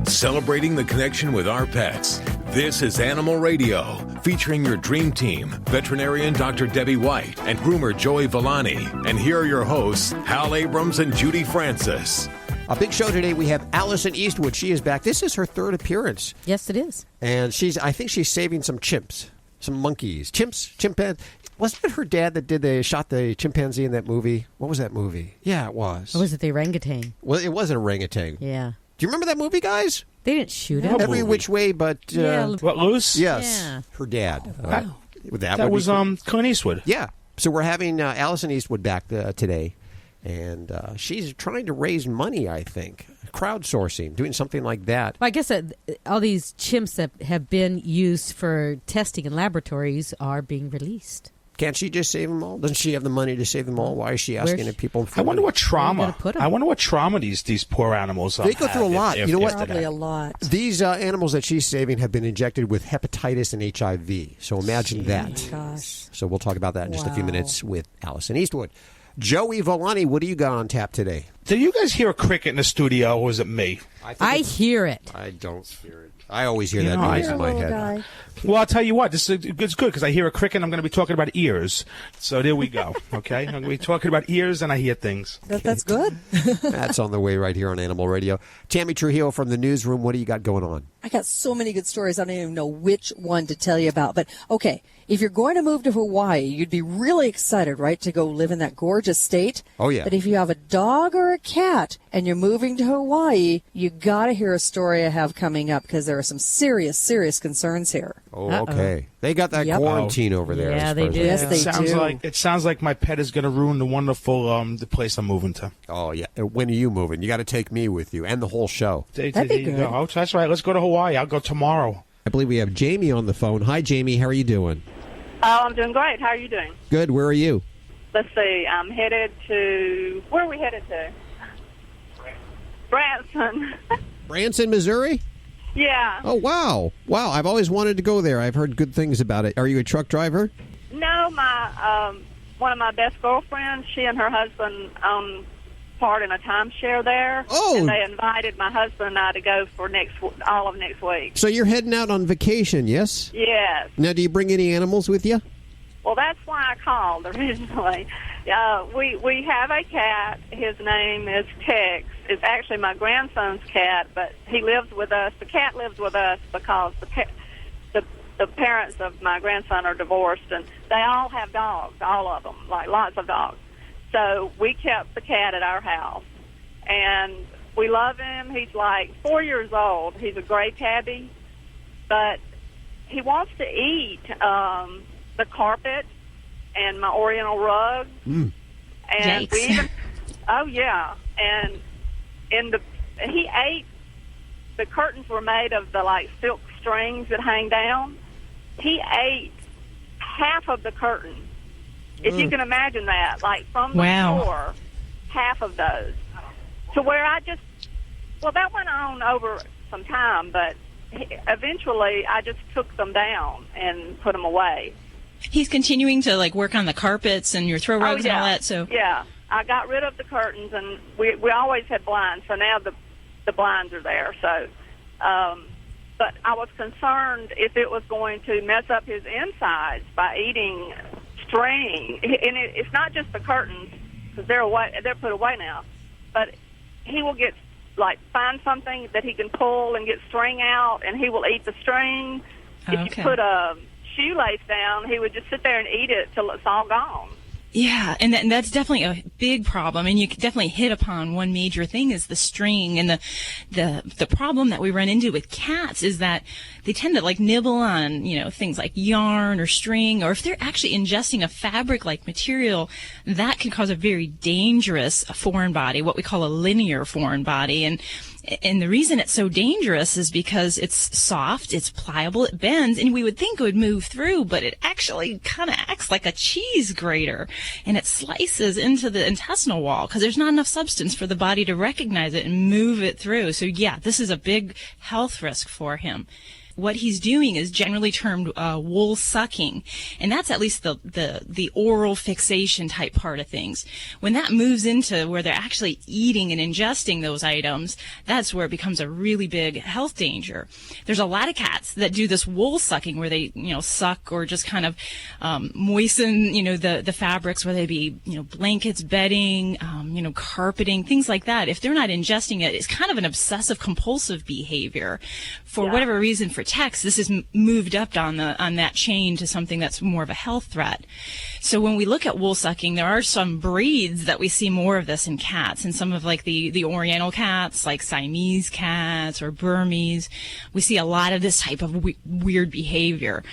celebrating the connection with our pets. This is Animal Radio, featuring your dream team, veterinarian Dr. Debbie White and groomer Joey Villani. And here are your hosts, Hal Abrams and Judy Francis. A big show today. We have Alison Eastwood. She is back. This is her third appearance. Yes, it is. And I think she's saving some chimps, some monkeys. Chimpanzees. Wasn't it her dad that shot the chimpanzee in that movie? What was that movie? Yeah, it was. Or was it the orangutan? Well, it was an orangutan. Yeah. Do you remember that movie, guys? They didn't shoot him. Every which way but... What, Loose? Yes. Yeah. Her dad. Wow. That was Clint Eastwood. Yeah. So we're having Alison Eastwood back today. And she's trying to raise money, I think. Crowdsourcing, doing something like that. Well, I guess all these chimps that have been used for testing in laboratories are being released. Can't she just save them all? Doesn't she have the money to save them all? Why is she asking if people... I wonder what trauma. These poor animals They go through a lot. You know what? Probably a lot. These animals that she's saving have been injected with hepatitis and HIV. So imagine that. Gosh. So we'll talk about that in just a few minutes with Alison Eastwood. Joey Villani, what do you got on tap today? Did you guys hear a cricket in the studio, or was it me? I hear it. I don't hear it. I always hear that noise in my head. Guy. Well, I'll tell you what. It's good because I hear a cricket and I'm going to be talking about ears. So there we go. Okay? I'm going to be talking about ears and I hear things. That's good. That's on the way right here on Animal Radio. Tammy Trujillo from the newsroom. What do you got going on? I got so many good stories. I don't even know which one to tell you about. But, okay, if you're going to move to Hawaii, you'd be really excited, right, to go live in that gorgeous state. Oh, yeah. But if you have a dog or a cat and you're moving to Hawaii, you got to hear a story I have coming up because there are some serious, serious concerns here. Oh, okay. They got that quarantine over there. Yeah, they do. Yes, they do. It sounds like my pet is going to ruin the wonderful the place I'm moving to. Oh, yeah. When are you moving? You got to take me with you and the whole show. That'd be good. Oh, that's right. Let's go to Hawaii. I'll go tomorrow. I believe we have Jamie on the phone. Hi, Jamie. How are you doing? Oh, I'm doing great. How are you doing? Good. Where are you? Let's see. I'm headed to... Where are we headed to? Branson. Branson, Missouri? Yeah. Oh, wow. Wow, I've always wanted to go there. I've heard good things about it. Are you a truck driver? No, my one of my best girlfriends, she and her husband own part in a timeshare there. Oh. And they invited my husband and I to go for all of next week. So you're heading out on vacation, yes? Yes. Now, do you bring any animals with you? Well, that's why I called originally. We have a cat. His name is Tex. It's actually my grandson's cat, but he lives with us. The cat lives with us because the parents of my grandson are divorced, and they all have dogs, all of them, like lots of dogs. So we kept the cat at our house, and we love him. He's like 4 years old. He's a gray tabby, but he wants to eat the carpet and my Oriental rug. And Yikes. we even, oh yeah, and he ate. The curtains were made of the like silk strings that hang down. He ate half of the curtain. If you can imagine that, like from the floor, half of those. To where that went on over some time, but eventually I just took them down and put them away. He's continuing to work on the carpets and your throw rugs and all that. So yeah, I got rid of the curtains, and we always had blinds. So now the blinds are there. So, but I was concerned if it was going to mess up his insides by eating string. And it's not just the curtains because they're put away now, but he will find something that he can pull and get string out, and he will eat the string. Okay. If you put a shoelace down, he would just sit there and eat it till it's all gone. yeah, and that's definitely a big problem. And you definitely hit upon one major thing is the string. And the problem that we run into with cats is that they tend to nibble on, things like yarn or string, or if they're actually ingesting a fabric-like material, that can cause a very dangerous foreign body, what we call a linear foreign body. And the reason it's so dangerous is because it's soft, it's pliable, it bends, and we would think it would move through, but it actually kind of acts like a cheese grater, and it slices into the intestinal wall because there's not enough substance for the body to recognize it and move it through. So yeah, this is a big health risk for him. what he's doing is generally termed wool sucking, and that's at least the oral fixation type part of things. When that moves into where they're actually eating and ingesting those items, that's where it becomes a really big health danger. There's a lot of cats that do this wool sucking where they, suck or just kind of moisten, the fabrics, whether they be, blankets, bedding, carpeting, things like that. If they're not ingesting it, it's kind of an obsessive compulsive behavior. For whatever reason, for Tex, this is moved up on that chain to something that's more of a health threat. So when we look at wool sucking, there are some breeds that we see more of this in cats, and some of like the Oriental cats, like Siamese cats or Burmese. We see a lot of this type of weird behavior.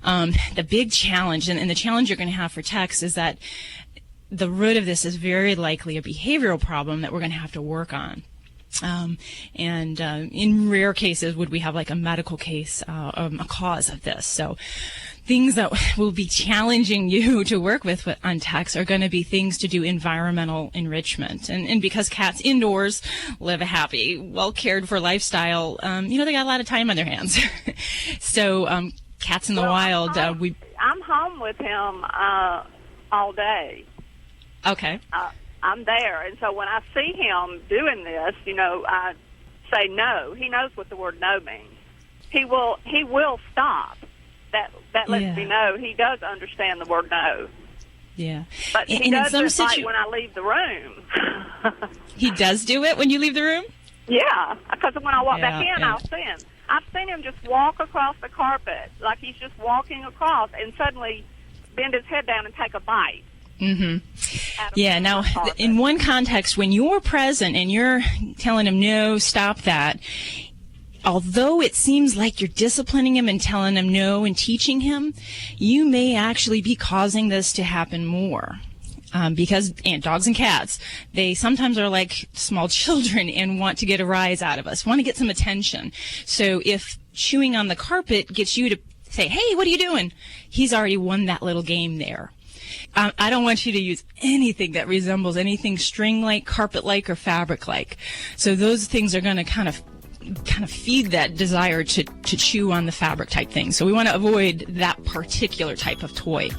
The big challenge, and the challenge you're going to have for Tex, is that the root of this is very likely a behavioral problem that we're going to have to work on. In rare cases would we have like a medical case, a cause of this. So things that will be challenging you to work with on Tex are going to be things to do environmental enrichment. And because cats indoors live a happy, well cared for lifestyle, they got a lot of time on their hands. So, cats in the wild, I'm home with him, all day. Okay. I'm there, and so when I see him doing this, I say no. He knows what the word no means. He will stop. That lets me know he does understand the word no. Yeah. But he does it like when I leave the room. He does do it when you leave the room? Yeah, because when I walk back in, I'll see him. I've seen him just walk across the carpet like he's just walking across and suddenly bend his head down and take a bite. Mm-hmm. Yeah, now, in one context, when you're present and you're telling him, no, stop that, although it seems like you're disciplining him and telling him no and teaching him, you may actually be causing this to happen more. Because dogs and cats, they sometimes are like small children and want to get a rise out of us, want to get some attention. So if chewing on the carpet gets you to say, hey, what are you doing? He's already won that little game there. I don't want you to use anything that resembles anything string-like, carpet-like, or fabric-like. So those things are going to kind of feed that desire to chew on the fabric type thing. So we want to avoid that particular type of toy.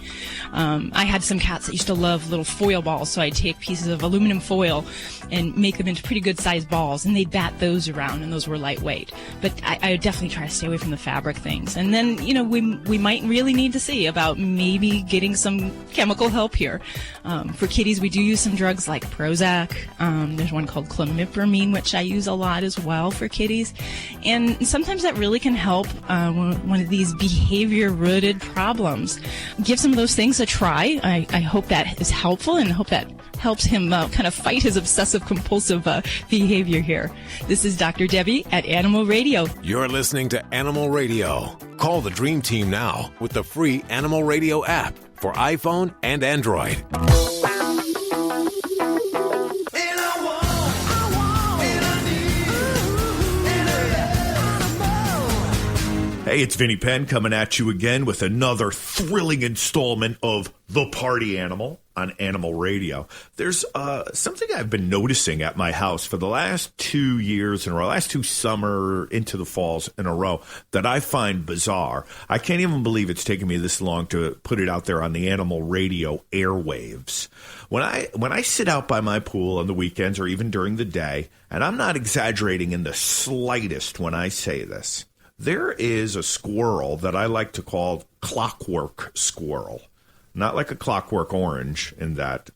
I had some cats that used to love little foil balls, so I'd take pieces of aluminum foil and make them into pretty good sized balls, and they'd bat those around, and those were lightweight. But I would definitely try to stay away from the fabric things. And then, we might really need to see about maybe getting some chemical help here. For kitties, we do use some drugs like Prozac. There's one called clomipramine, which I use a lot as well for kitties. And sometimes that really can help one of these behavior-rooted problems. Give some of those things a try. I hope that is helpful, and hope that helps him kind of fight his obsessive-compulsive behavior here. This is Dr. Debbie at Animal Radio. You're listening to Animal Radio. Call the Dream Team now with the free Animal Radio app for iPhone and Android. Hey, it's Vinny Penn coming at you again with another thrilling installment of The Party Animal on Animal Radio. There's something I've been noticing at my house for the last 2 years in a row, last 2 summer into the falls in a row, that I find bizarre. I can't even believe it's taken me this long to put it out there on the Animal Radio airwaves. When I sit out by my pool on the weekends or even during the day, and I'm not exaggerating in the slightest when I say this, there is a squirrel that I like to call clockwork squirrel. Not like a clockwork orange in that,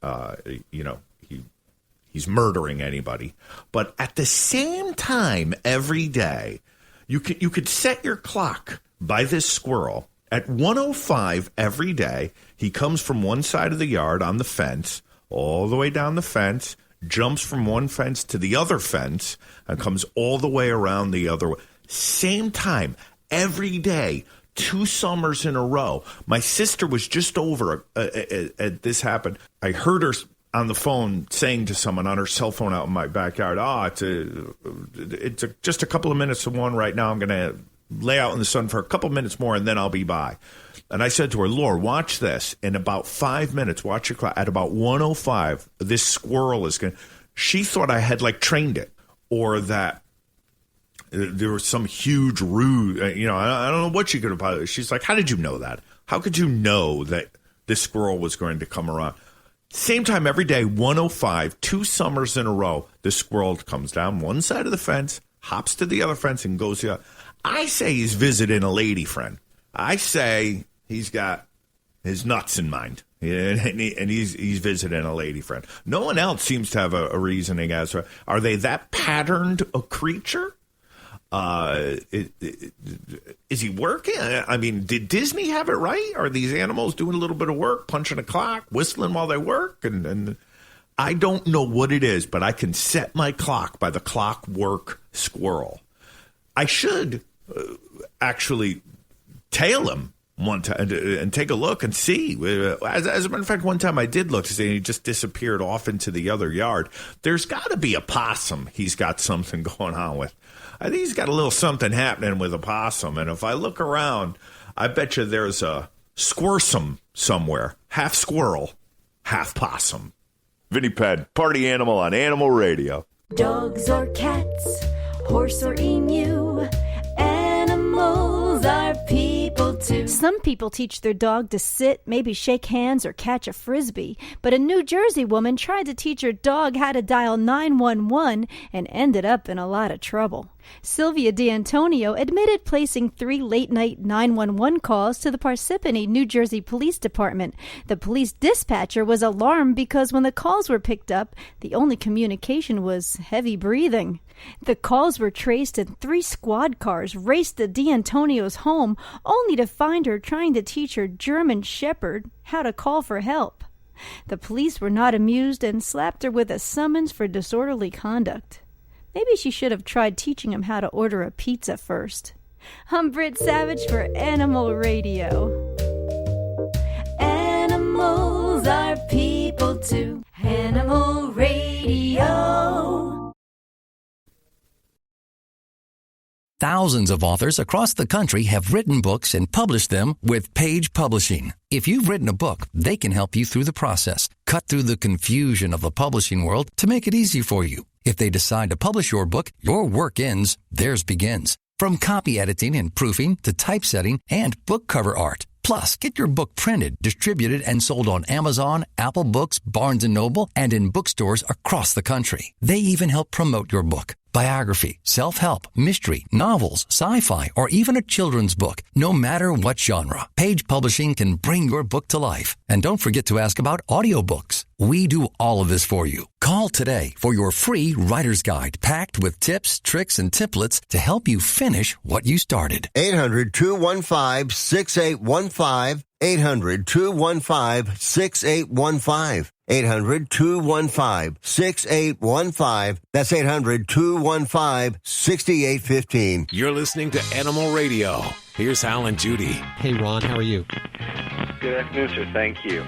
he's murdering anybody. But at the same time every day, you could set your clock by this squirrel. At 1:05 every day, he comes from one side of the yard on the fence, all the way down the fence, jumps from one fence to the other fence, and comes all the way around the other way. Same time, every day, 2 summers in a row. My sister was just over this happened. I heard her on the phone saying to someone on her cell phone out in my backyard, it's just a couple of minutes to 1 right now. I'm going to lay out in the sun for a couple of minutes more, and then I'll be by. And I said to her, Laura, watch this. In about 5 minutes, watch your clock. At about 1:05, this squirrel is going to... She thought I had, trained it, or that there was some huge ruse. I don't know what she could have. She's like, how did you know that? How could you know that this squirrel was going to come around? Same time every day, 105, 2 summers in a row, the squirrel comes down one side of the fence, hops to the other fence, and goes the other. I say he's visiting a lady friend. I say he's got his nuts in mind, and he's visiting a lady friend. No one else seems to have a reasoning as to, are they that patterned a creature? Is he working? I mean, did Disney have it right? Are these animals doing a little bit of work, punching a clock, whistling while they work? And I don't know what it is, but I can set my clock by the clockwork squirrel. I should actually tail him one time and take a look and see. As a matter of fact, one time I did look to see, and he just disappeared off into the other yard. There's got to be a possum he's got something going on with. I think he's got a little something happening with a possum. And if I look around, I bet you there's a squirsome somewhere. Half squirrel, half possum. Vinny Pad, party animal on Animal Radio. Dogs or cats, horse or emu, animals are people too. Some people teach their dog to sit, maybe shake hands or catch a frisbee. But a New Jersey woman tried to teach her dog how to dial 911 and ended up in a lot of trouble. Sylvia D'Antonio admitted placing 3 late-night 911 calls to the Parsippany, New Jersey Police Department. The police dispatcher was alarmed because when the calls were picked up, the only communication was heavy breathing. The calls were traced and 3 squad cars raced to D'Antonio's home, only to find her trying to teach her German Shepherd how to call for help. The police were not amused and slapped her with a summons for disorderly conduct. Maybe she should have tried teaching him how to order a pizza first. I'm Britt Savage for Animal Radio. Animals are people too. Animal Radio. Thousands of authors across the country have written books and published them with Page Publishing. If you've written a book, they can help you through the process, cut through the confusion of the publishing world to make it easy for you. If they decide to publish your book, your work ends, theirs begins. From copy editing and proofing to typesetting and book cover art. Plus, get your book printed, distributed, and sold on Amazon, Apple Books, Barnes & Noble, and in bookstores across the country. They even help promote your book. Biography, self-help, mystery, novels, sci-fi, or even a children's book. No matter what genre, Page Publishing can bring your book to life. And don't forget to ask about audiobooks. We do all of this for you. Call today for your free writer's guide packed with tips, tricks, and templates to help you finish what you started. 800-215-6815. 800-215-6815. 800-215-6815. That's 800-215-6815. You're listening to Animal Radio. Here's Hal and Judy. Hey, Ron, how are you? Good afternoon, sir. Thank you.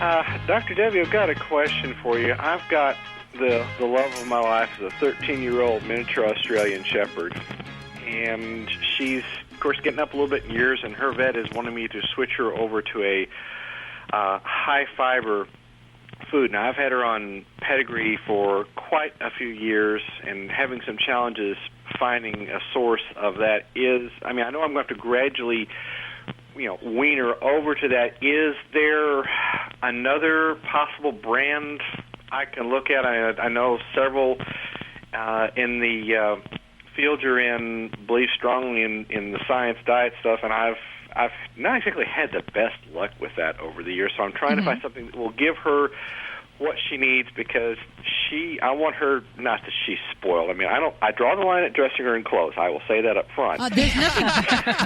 Dr. Debbie, I've got a question for you. I've got the love of my life is a 13-year-old miniature Australian Shepherd, and she's, of course, getting up a little bit in years, and her vet is wanting me to switch her over to a high-fiber food. Now, I've had her on pedigree for quite a few years and having some challenges finding a source of that is, I know I'm going to have to gradually wean her over to that. Is there another possible brand I can look at? I know several in the field you're in believe strongly in the science diet stuff, and I've not exactly had the best luck with that over the years. So I'm trying to find something that will give her what she needs, because I want her, not that she's spoiled. I draw the line at dressing her in clothes. I will say that up front. There's nothing.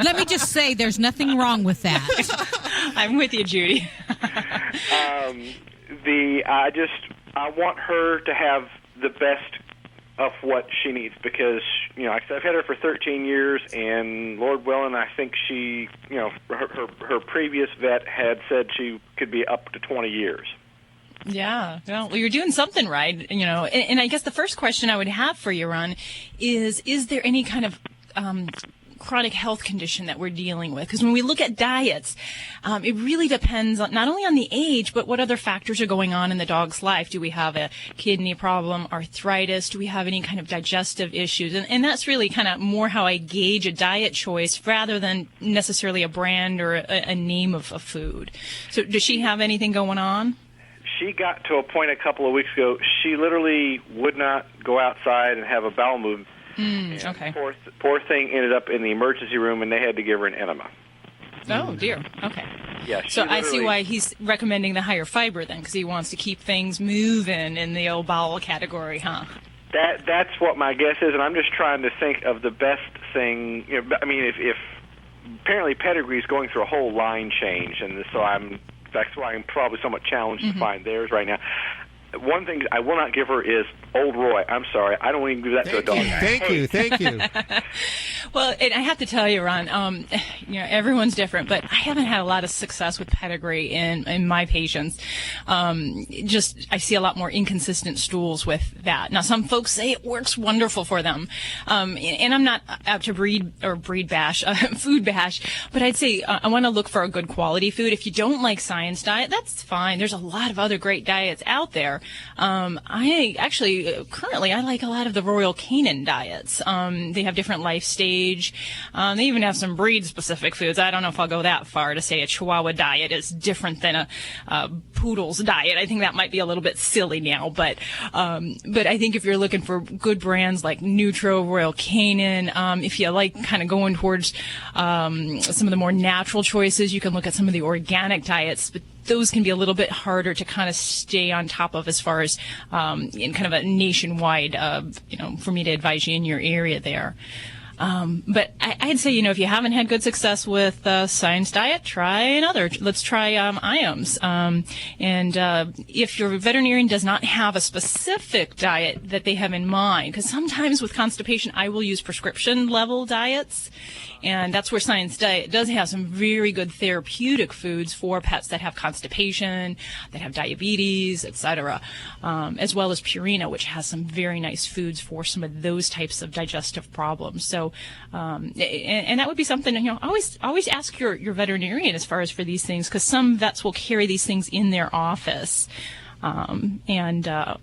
Let me just say, there's nothing wrong with that. I'm with you, Judy. I want her to have the best of what she needs, because I've had her for 13 years, and Lord willing, I think she, her previous vet had said she could be up to 20 years. Yeah, well, you're doing something right, And I guess the first question I would have for you, Ron, is there any kind of chronic health condition that we're dealing with. Because when we look at diets, it really depends on, not only on the age, but what other factors are going on in the dog's life. Do we have a kidney problem, arthritis? Do we have any kind of digestive issues? And that's really kind of more how I gauge a diet choice rather than necessarily a brand or a name of a food. So does she have anything going on? She got to a point a couple of weeks ago, she literally would not go outside and have a bowel movement. Okay. Poor thing ended up in the emergency room, and they had to give her an enema. Oh, dear. Okay. Yeah, so I see why he's recommending the higher fiber then, because he wants to keep things moving in the old bowel category, huh? That's what my guess is, and I'm just trying to think of the best thing. You know, I mean, if apparently Pedigree's going through a whole line change, and so that's why I'm probably somewhat challenged to find theirs right now. One thing I will not give her is Old Roy. I'm sorry. I don't even give that to a dog. Thank you. Well, and I have to tell you, Ron, everyone's different, but I haven't had a lot of success with Pedigree in my patients. I see a lot more inconsistent stools with that. Now, some folks say it works wonderful for them. And I'm not out to food bash, but I'd say I want to look for a good quality food. If you don't like Science Diet, that's fine. There's a lot of other great diets out there. Currently I like a lot of the Royal Canin diets. They have different life stage. They even have some breed-specific foods. I don't know if I'll go that far to say a Chihuahua diet is different than a Poodle's diet. I think that might be a little bit silly now, but I think if you're looking for good brands like Nutro, Royal Canin, if you like kind of going towards some of the more natural choices, you can look at some of the organic diets, but those can be a little bit harder to kind of stay on top of as far as in kind of a nationwide, for me to advise you in your area there. But I'd say, if you haven't had good success with Science Diet, try another. Let's try IAMS. And if your veterinarian does not have a specific diet that they have in mind, because sometimes with constipation, I will use prescription level diets. And that's where Science Diet does have some very good therapeutic foods for pets that have constipation, that have diabetes, etc., as well as Purina, which has some very nice foods for some of those types of digestive problems. So, and that would be something, always ask your veterinarian as far as for these things, because some vets will carry these things in their office.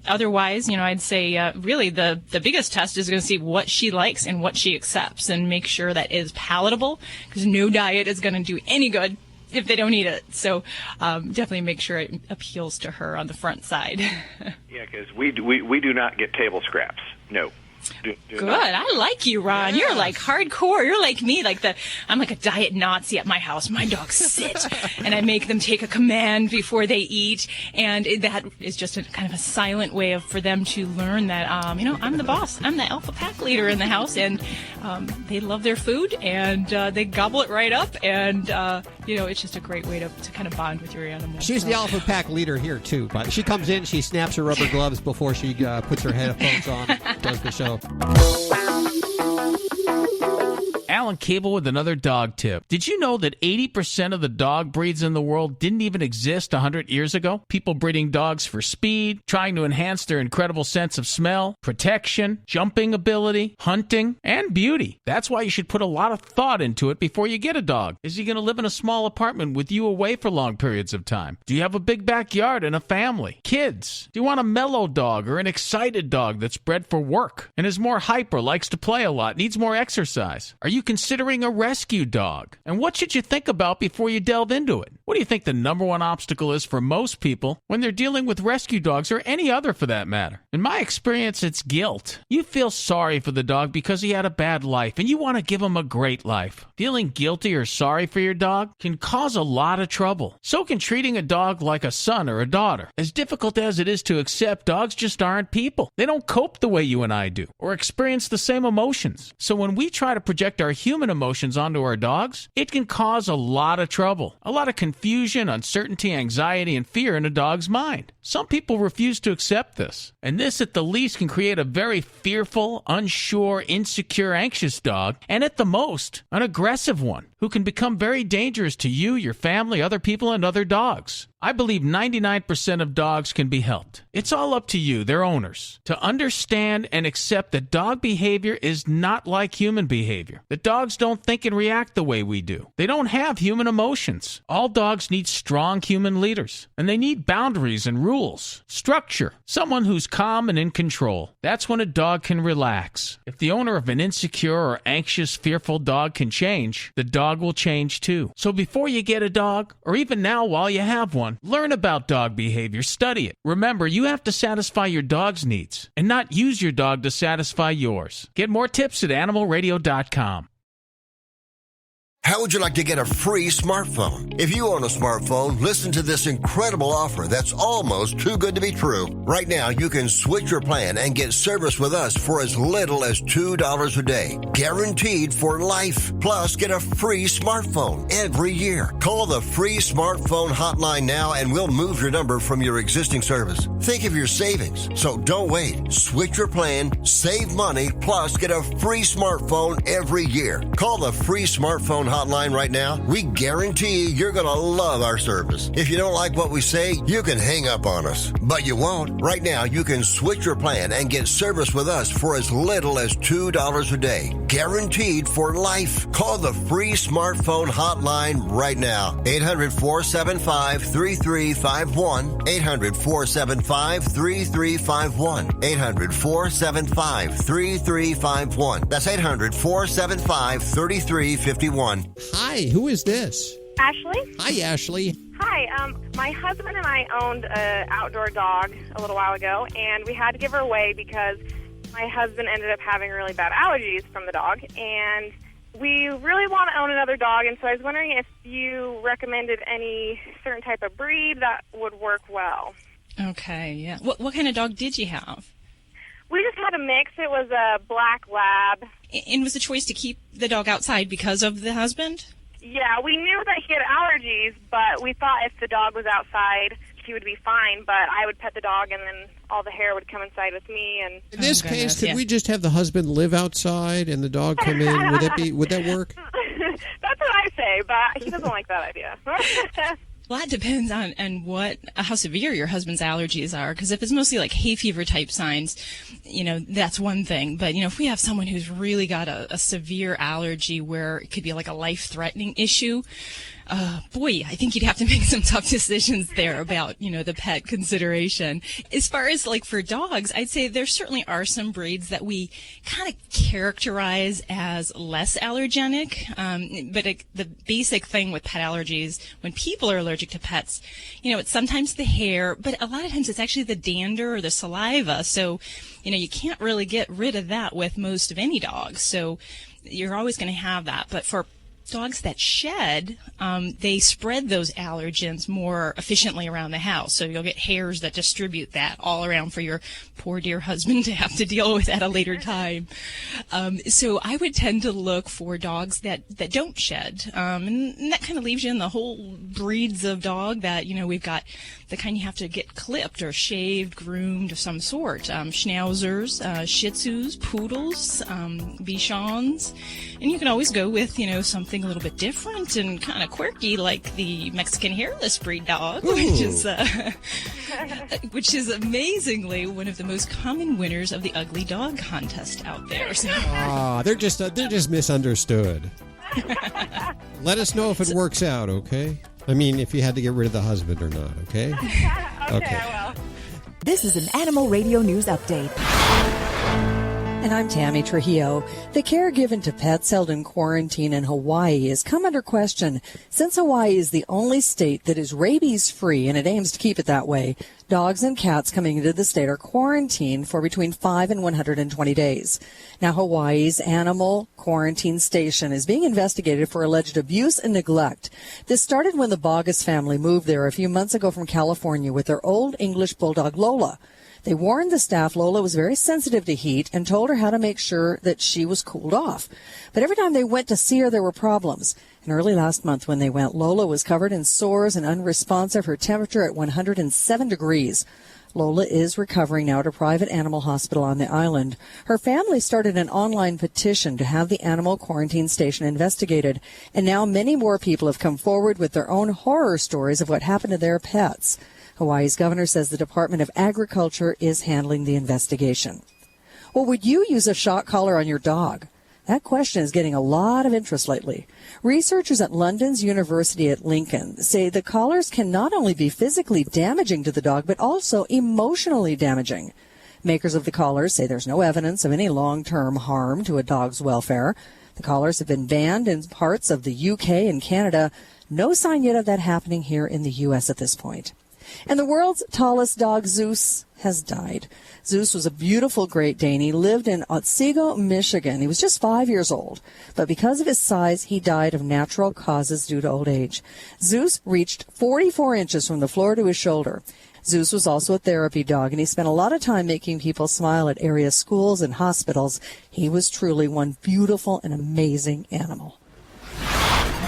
Otherwise, I'd say really the biggest test is going to see what she likes and what she accepts and make sure that is palatable, because no diet is going to do any good if they don't eat it. So definitely make sure it appeals to her on the front side. Yeah, because we do not get table scraps. No. Good. I like you, Ron. You're like hardcore. You're like me. I'm like a diet Nazi at my house. My dogs sit, and I make them take a command before they eat, and that is just a kind of a silent way for them to learn that I'm the boss. I'm the alpha pack leader in the house, and they love their food, and they gobble it right up, and it's just a great way to kind of bond with your animal. She's the alpha pack leader here too, but she comes in, she snaps her rubber gloves before she puts her headphones on, does the show. Alan Cable with another dog tip. Did you know that 80% of the dog breeds in the world didn't even exist 100 years ago? People breeding dogs for speed, trying to enhance their incredible sense of smell, protection, jumping ability, hunting, and beauty. That's why you should put a lot of thought into it before you get a dog. Is he going to live in a small apartment with you away for long periods of time? Do you have a big backyard and a family? Kids? Do you want a mellow dog or an excited dog that's bred for work and is more hyper, likes to play a lot, needs more exercise? Are you considering a rescue dog? And what should you think about before you delve into it? What do you think the number one obstacle is for most people when they're dealing with rescue dogs, or any other for that matter? In my experience, it's guilt. You feel sorry for the dog because he had a bad life and you want to give him a great life. Feeling guilty or sorry for your dog can cause a lot of trouble. So can treating a dog like a son or a daughter. As difficult as it is to accept, dogs just aren't people. They don't cope the way you and I do or experience the same emotions. So when we try to project our human emotions onto our dogs, it can cause a lot of trouble, a lot of confusion, uncertainty, anxiety, and fear in a dog's mind. Some people refuse to accept this, and this at the least can create a very fearful, unsure, insecure, anxious dog, and at the most, an aggressive one who can become very dangerous to you, your family, other people, and other dogs. I believe 99% of dogs can be helped. It's all up to you, their owners, to understand and accept that dog behavior is not like human behavior. That dogs don't think and react the way we do. They don't have human emotions. All dogs need strong human leaders, and they need boundaries and rules, structure, someone who's calm and in control. That's when a dog can relax. If the owner of an insecure or anxious, fearful dog can change, the dog will change too. So before you get a dog, or even now while you have one, learn about dog behavior, study it. Remember, you have to satisfy your dog's needs and not use your dog to satisfy yours. Get more tips at animalradio.com. How would you like to get a free smartphone? If you own a smartphone, listen to this incredible offer that's almost too good to be true. Right now, you can switch your plan and get service with us for as little as $2 a day. Guaranteed for life. Plus, get a free smartphone every year. Call the free smartphone hotline now and we'll move your number from your existing service. Think of your savings. So don't wait. Switch your plan, save money, plus get a free smartphone every year. Call the free smartphone hotline right now. We guarantee you're going to love our service. If you don't like what we say, you can hang up on us. But you won't. Right now, you can switch your plan and get service with us for as little as $2 a day. Guaranteed for life. Call the free smartphone hotline right now. 800-475-3351. 800-475-3351. 800-475-3351. That's 800-475-3351. Hi, who is this? Ashley? Hi, Ashley. Hi, my husband and I owned an outdoor dog a little while ago, and we had to give her away because my husband ended up having really bad allergies from the dog, and we really want to own another dog, and so I was wondering if you recommended any certain type of breed that would work well. Okay, yeah. What kind of dog did you have? We just had a mix. It was a black lab. And was the choice to keep the dog outside because of the husband? Yeah, we knew that he had allergies, but we thought if the dog was outside, he would be fine, but I would pet the dog and then all the hair would come inside with me. And in this case, could we just have the husband live outside and the dog come in? Would that work? That's what I say, but he doesn't like that idea. Well, that depends on how severe your husband's allergies are. Because if it's mostly like hay fever type signs, that's one thing. But, if we have someone who's really got a severe allergy where it could be like a life-threatening issue, boy, I think you'd have to make some tough decisions there about, the pet consideration. As far as like for dogs, I'd say there certainly are some breeds that we kind of characterize as less allergenic. But the basic thing with pet allergies, when people are allergic to pets, it's sometimes the hair, but a lot of times it's actually the dander or the saliva. So, you can't really get rid of that with most of any dog. So you're always going to have that. But for dogs that shed, they spread those allergens more efficiently around the house. So you'll get hairs that distribute that all around for your poor dear husband to have to deal with at a later time. So I would tend to look for dogs that don't shed. And that kind of leaves you in the whole breeds of dog that, we've got the kind you have to get clipped or shaved, groomed of some sort. Schnauzers, Shih Tzus, Poodles, Bichons. And you can always go with, something a little bit different and kind of quirky, like the Mexican hairless breed dog, which is amazingly one of the most common winners of the ugly dog contest out there. So. They're just misunderstood. Let us know if it works out, okay? I mean, if you had to get rid of the husband or not, okay? Okay, I will. This is an Animal Radio News Update. And I'm Tammy Trujillo. The care given to pets held in quarantine in Hawaii has come under question. Since Hawaii is the only state that is rabies-free, and it aims to keep it that way, dogs and cats coming into the state are quarantined for between 5 and 120 days. Now, Hawaii's animal quarantine station is being investigated for alleged abuse and neglect. This started when the Bogus family moved there a few months ago from California with their old English bulldog Lola. They warned the staff Lola was very sensitive to heat and told her how to make sure that she was cooled off. But every time they went to see her, there were problems. And early last month when they went, Lola was covered in sores and unresponsive, her temperature at 107 degrees. Lola is recovering now at a private animal hospital on the island. Her family started an online petition to have the animal quarantine station investigated, and now many more people have come forward with their own horror stories of what happened to their pets. Hawaii's governor says the Department of Agriculture is handling the investigation. Well, would you use a shock collar on your dog? That question is getting a lot of interest lately. Researchers at London's University at Lincoln say the collars can not only be physically damaging to the dog, but also emotionally damaging. Makers of the collars say there's no evidence of any long-term harm to a dog's welfare. The collars have been banned in parts of the UK and Canada. No sign yet of that happening here in the U.S. at this point. And the world's tallest dog, Zeus, has died. Zeus was a beautiful Great Dane. He lived in Otsego, Michigan. He was just 5 years old. But because of his size, he died of natural causes due to old age. Zeus reached 44 inches from the floor to his shoulder. Zeus was also a therapy dog, and he spent a lot of time making people smile at area schools and hospitals. He was truly one beautiful and amazing animal.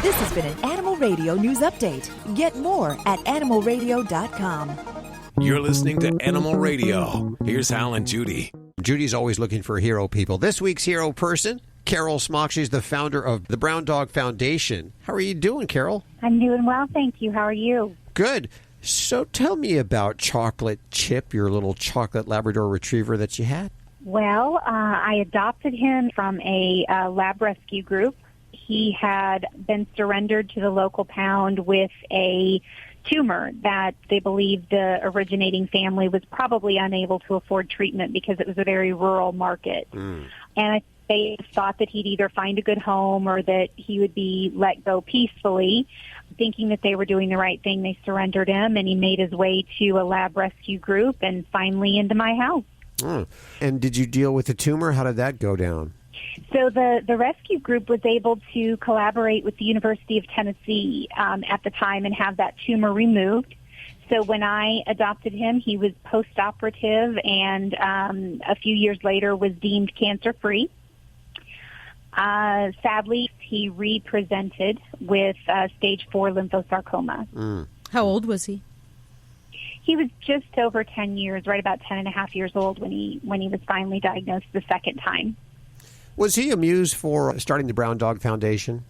This has been an Animal Radio News Update. Get more at animalradio.com. You're listening to Animal Radio. Here's Hal and Judy. Judy's always looking for hero people. This week's hero person, Carol Smock. She's the founder of the Brown Dog Foundation. How are you doing, Carol? I'm doing well, thank you. How are you? Good. So tell me about Chocolate Chip, your little chocolate Labrador retriever that you had. Well, I adopted him from a lab rescue group. He had been surrendered to the local pound with a tumor that they believed the originating family was probably unable to afford treatment because it was a very rural market. And they thought that he'd either find a good home or that he would be let go peacefully. Thinking that they were doing the right thing, they surrendered him, and he made his way to a lab rescue group and finally into my house. And did you deal with the tumor? How did that go down? So the rescue group was able to collaborate with the University of Tennessee at the time and have that tumor removed. So when I adopted him, he was post-operative and a few years later was deemed cancer-free. Sadly, he re-presented with stage 4 lymphosarcoma. How old was he? He was just over 10 years, right about 10 and a half years old when he was finally diagnosed the second time. Was he amused for starting the Brown Dog Foundation?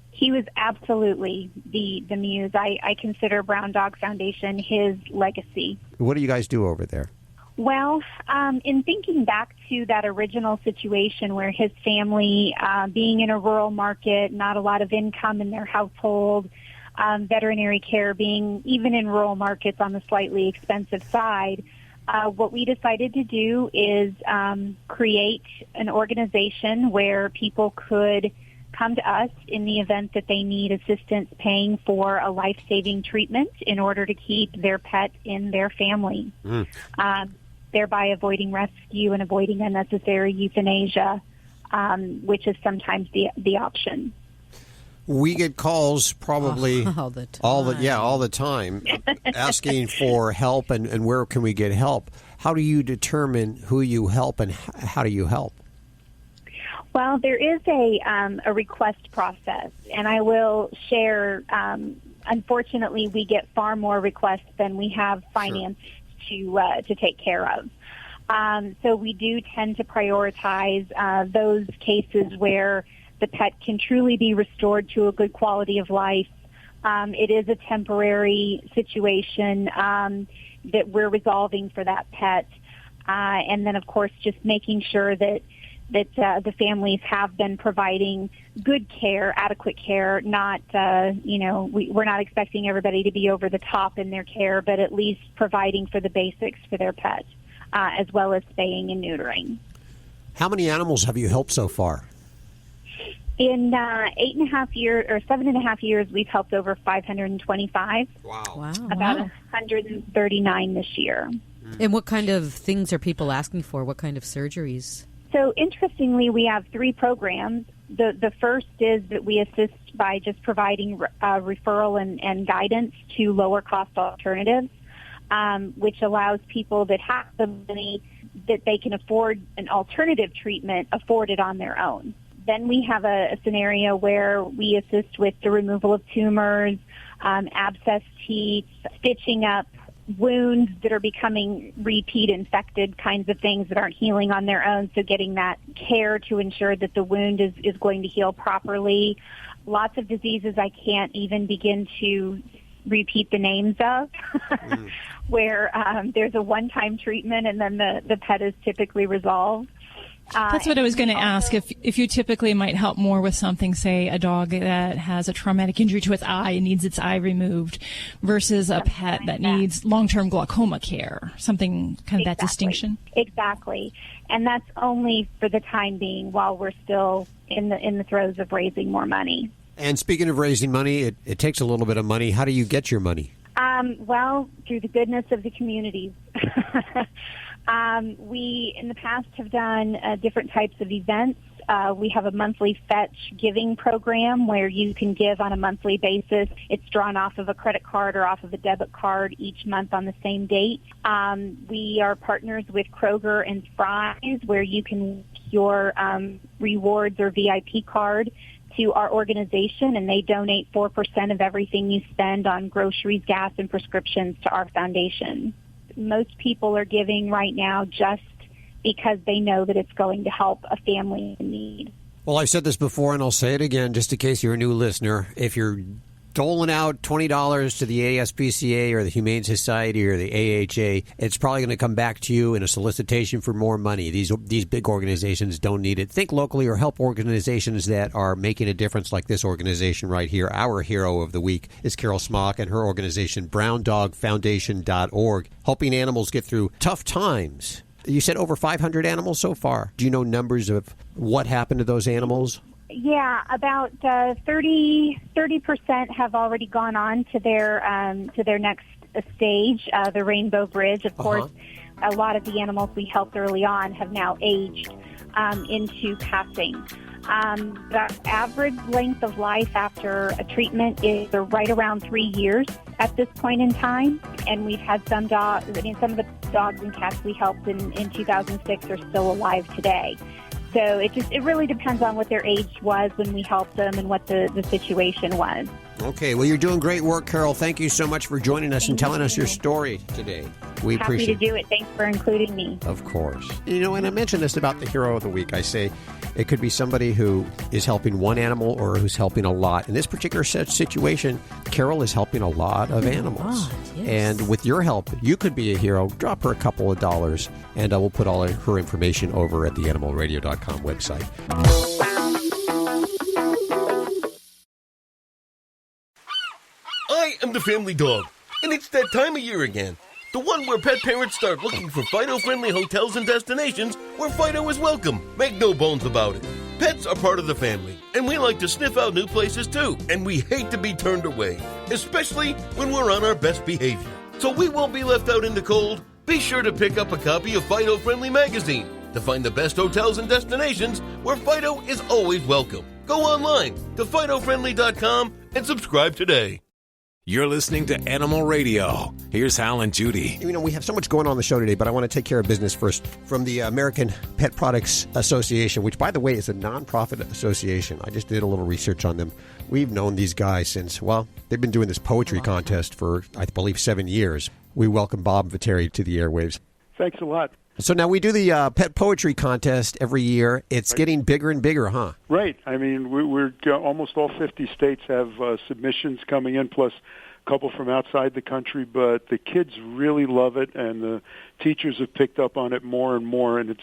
He was absolutely the muse. I consider Brown Dog Foundation his legacy. What do you guys do over there? Well, in thinking back to that original situation where his family, being in a rural market, not a lot of income in their household, veterinary care being even in rural markets on the slightly expensive side, what we decided to do is create an organization where people could come to us in the event that they need assistance paying for a life-saving treatment in order to keep their pet in their family, thereby avoiding rescue and avoiding unnecessary euthanasia, which is sometimes the option. We get calls probably all the time, asking for help and where can we get help. How do you determine who you help and how do you help? Well, there is a request process, and I will share. Unfortunately, we get far more requests than we have finance to take care of. So we do tend to prioritize those cases where the pet can truly be restored to a good quality of life. It is a temporary situation that we're resolving for that pet. And then, of course, just making sure that the families have been providing good care, adequate care, not, we're not expecting everybody to be over the top in their care, but at least providing for the basics for their pet, as well as spaying and neutering. How many animals have you helped so far? In 7.5 years, we've helped over 525. Wow. About 139 this year. And what kind of things are people asking for? What kind of surgeries? So interestingly, we have 3 programs. The first is that we assist by just providing referral and guidance to lower cost alternatives, which allows people that have the money that they can afford an alternative treatment afford it on their own. Then we have a scenario where we assist with the removal of tumors, abscess teeth, stitching up wounds that are becoming repeat infected kinds of things that aren't healing on their own. So getting that care to ensure that the wound is going to heal properly. Lots of diseases I can't even begin to repeat the names of, where there's a one-time treatment and then the pet is typically resolved. That's what I was going to ask, if you typically might help more with something, say a dog that has a traumatic injury to its eye and needs its eye removed versus a pet that needs long-term glaucoma care, something kind of that distinction? Exactly. And that's only for the time being while we're still in the throes of raising more money. And speaking of raising money, it takes a little bit of money. How do you get your money? Well, through the goodness of the communities. We, in the past, have done different types of events. We have a monthly Fetch giving program where you can give on a monthly basis. It's drawn off of a credit card or off of a debit card each month on the same date. We are partners with Kroger and Fry's where you can link your rewards or VIP card to our organization, and they donate 4% of everything you spend on groceries, gas, and prescriptions to our foundation. Most people are giving right now just because they know that it's going to help a family in need. Well, I've said this before, and I'll say it again just in case you're a new listener. If you're doling out $20 to the ASPCA or the Humane Society or the AHA, it's probably going to come back to you in a solicitation for more money. These big organizations don't need it. Think locally or help organizations that are making a difference like this organization right here. Our hero of the week is Carol Smock and her organization, BrownDogFoundation.org, helping animals get through tough times. You said over 500 animals so far. Do you know numbers of what happened to those animals? Yeah, about 30% have already gone on to their next stage, the Rainbow Bridge. Of course, a lot of the animals we helped early on have now aged into passing. The average length of life after a treatment is right around 3 years at this point in time, and we've had some dogs. I mean, some of the dogs and cats we helped in 2006 are still alive today. So it really depends on what their age was when we helped them and what the situation was. Okay, well, you're doing great work, Carol. Thank you so much for joining us and telling us your story today. We appreciate it. Happy to do it. Thanks for including me. Of course. You know, and I mentioned this about the hero of the week. I say it could be somebody who is helping one animal or who's helping a lot. In this particular situation, Carol is helping a lot of animals. Yes. And with your help, you could be a hero. Drop her a couple of dollars, and we'll put all her information over at the animalradio.com website. I am the family dog, and it's that time of year again. The one where pet parents start looking for Fido-friendly hotels and destinations where Fido is welcome. Make no bones about it. Pets are part of the family, and we like to sniff out new places too, and we hate to be turned away, especially when we're on our best behavior. So we won't be left out in the cold. Be sure to pick up a copy of Fido-Friendly magazine to find the best hotels and destinations where Fido is always welcome. Go online to FidoFriendly.com and subscribe today. You're listening to Animal Radio. Here's Hal and Judy. You know, we have so much going on the show today, but I want to take care of business first. From the American Pet Products Association, which, by the way, is a nonprofit association. I just did a little research on them. We've known these guys since, well, they've been doing this poetry contest for, I believe, 7 years. We welcome Bob Viteri to the airwaves. Thanks a lot. So now we do the pet poetry contest every year. It's getting bigger and bigger, huh? Right. I mean, we're almost all 50 states have submissions coming in, plus a couple from outside the country. But the kids really love it, and the teachers have picked up on it more and more. And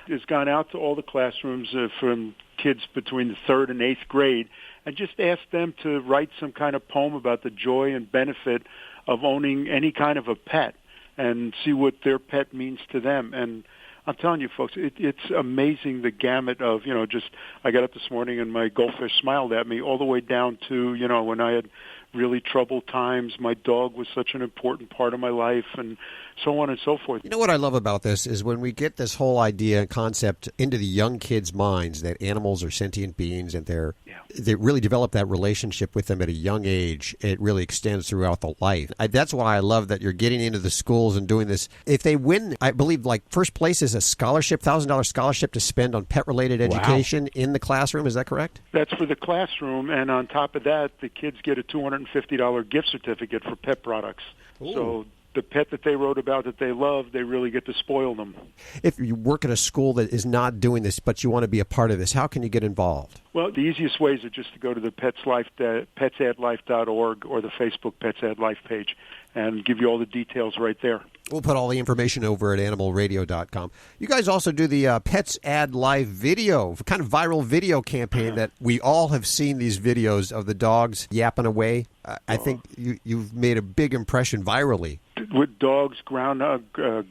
it's gone out to all the classrooms from kids between the 3rd and 8th grade, and just asked them to write some kind of poem about the joy and benefit of owning any kind of a pet, and see what their pet means to them. And I'm telling you, folks, it's amazing the gamut of, just I got up this morning and my goldfish smiled at me all the way down to, when I had really troubled times. My dog was such an important part of my life, and so on and so forth. You know what I love about this is when we get this whole idea and concept into the young kids' minds that animals are sentient beings and they really develop that relationship with them at a young age. It really extends throughout the life. That's why I love that you're getting into the schools and doing this. If they win, I believe first place is a scholarship, $1,000 scholarship to spend on pet-related education in the classroom. Is that correct? That's for the classroom, and on top of that, the kids get a $250 gift certificate for pet products. Ooh. So the pet that they wrote about that they love, they really get to spoil them. If you work at a school that is not doing this, but you want to be a part of this, how can you get involved? Well, the easiest ways are just to go to the petsaddlife.org or the Facebook Pets Add Life page and give you all the details right there. We'll put all the information over at animalradio.com. You guys also do the Pets Add Life video, kind of viral video campaign that we all have seen these videos of the dogs yapping away. I think you've made a big impression virally. With dogs, groundhog,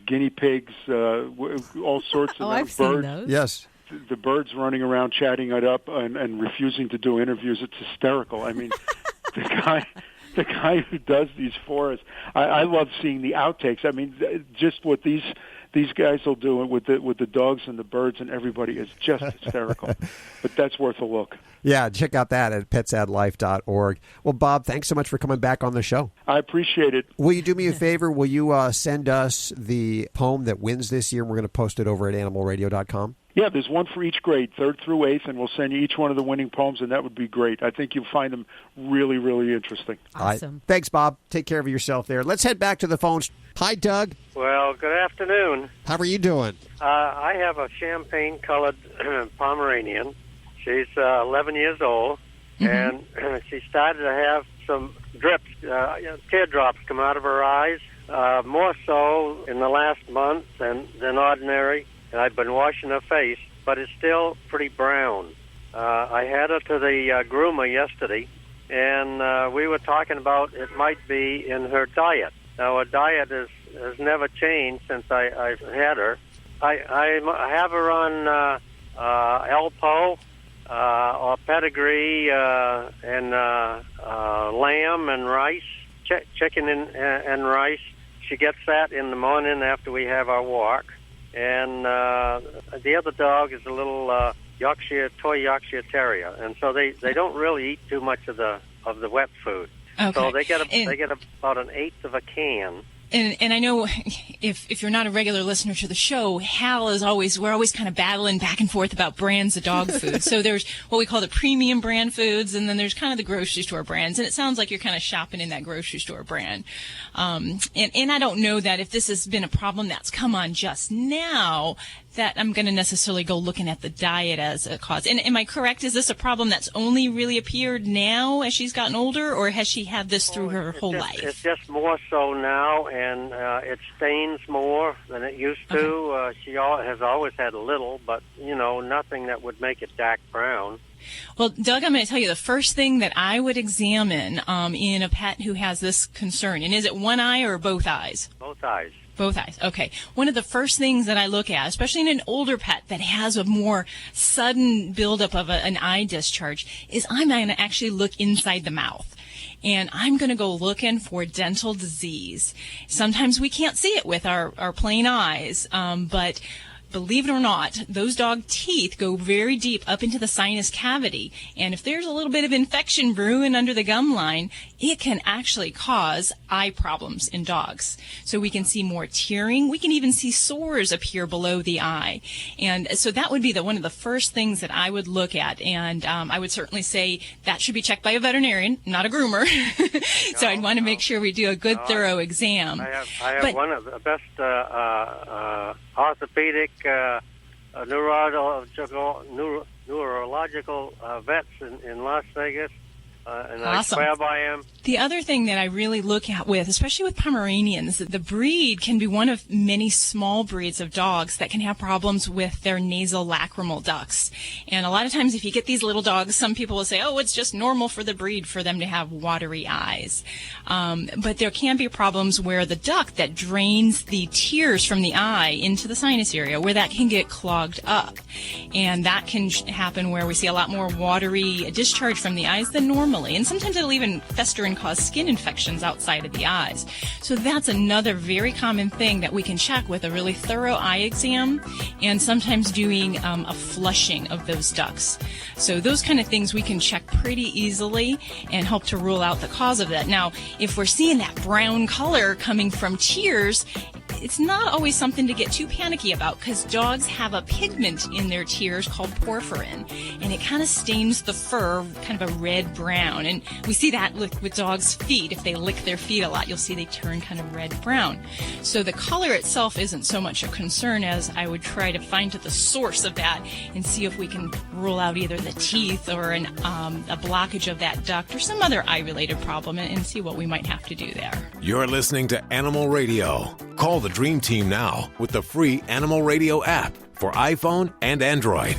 guinea pigs, all sorts of I've birds. seen those. Yes. The birds running around chatting it up and refusing to do interviews. It's hysterical. I mean, the guy who does these for us, I love seeing the outtakes. I mean, just what these guys will do with the dogs and the birds and everybody is just hysterical. But that's worth a look. Yeah, check out that at petsaddlife.org. Well, Bob, thanks so much for coming back on the show. I appreciate it. Will you do me a favor? Will you send us the poem that wins this year? We're going to post it over at animalradio.com. Yeah, there's one for each grade, 3rd through 8th, and we'll send you each one of the winning poems, and that would be great. I think you'll find them really, really interesting. Awesome. Thanks, Bob. Take care of yourself there. Let's head back to the phones. Hi, Doug. Well, good afternoon. How are you doing? I have a champagne-colored Pomeranian. She's 11 years old, and she started to have some drips, teardrops come out of her eyes, more so in the last month than ordinary. And I've been washing her face, but it's still pretty brown. I had her to the groomer yesterday, and we were talking about it might be in her diet. Now, her diet has never changed since I've had her. I have her on Elpo or pedigree and lamb and rice, chicken and rice. She gets that in the morning after we have our walk. And the other dog is a little toy Yorkshire Terrier, and so they don't really eat too much of the wet food. Okay. So they get about an eighth of a can. And I know if you're not a regular listener to the show, we're always kind of battling back and forth about brands of dog food. So there's what we call the premium brand foods, and then there's kind of the grocery store brands. And it sounds like you're kind of shopping in that grocery store brand. And I don't know that if this has been a problem that's come on just now, that I'm going to necessarily go looking at the diet as a cause. And am I correct? Is this a problem that's only really appeared now as she's gotten older, or has she had this through her whole life? It's just more so now, and it stains more than it used to. Okay. She has always had a little, but, nothing that would make it dark brown. Well, Doug, I'm going to tell you the first thing that I would examine in a pet who has this concern. And is it one eye or both eyes? Both eyes. Both eyes. Okay. One of the first things that I look at, especially in an older pet that has a more sudden buildup of an eye discharge, is I'm going to actually look inside the mouth. And I'm going to go looking for dental disease. Sometimes we can't see it with our plain eyes, but believe it or not, those dog teeth go very deep up into the sinus cavity. And if there's a little bit of infection brewing under the gum line, it can actually cause eye problems in dogs. So we can see more tearing. We can even see sores appear below the eye. And so that would be one of the first things that I would look at. And I would certainly say that should be checked by a veterinarian, not a groomer. So I'd want to make sure we do a good, thorough exam. I have one of the best orthopedic neurological vets in Las Vegas, and awesome. I swear by him. The other thing that I really look at especially with Pomeranians, the breed can be one of many small breeds of dogs that can have problems with their nasal lacrimal ducts. And a lot of times if you get these little dogs, some people will say, oh, it's just normal for the breed for them to have watery eyes. But there can be problems where the duct that drains the tears from the eye into the sinus area, where that can get clogged up. And that can happen where we see a lot more watery discharge from the eyes than normally. And sometimes it'll even fester and cause skin infections outside of the eyes. So that's another very common thing that we can check with a really thorough eye exam, and sometimes doing a flushing of those ducts. So those kind of things we can check pretty easily and help to rule out the cause of that. Now, if we're seeing that brown color coming from tears, it's not always something to get too panicky about because dogs have a pigment in their tears called porphyrin, and it kind of stains the fur kind of a red-brown. And we see that with dogs' feet. If they lick their feet a lot, you'll see they turn kind of red-brown. So the color itself isn't so much a concern as I would try to find the source of that and see if we can rule out either the teeth or a blockage of that duct or some other eye-related problem and see what we might have to do there. You're listening to Animal Radio. Call the Dream Team now with the free Animal Radio app for iPhone and Android.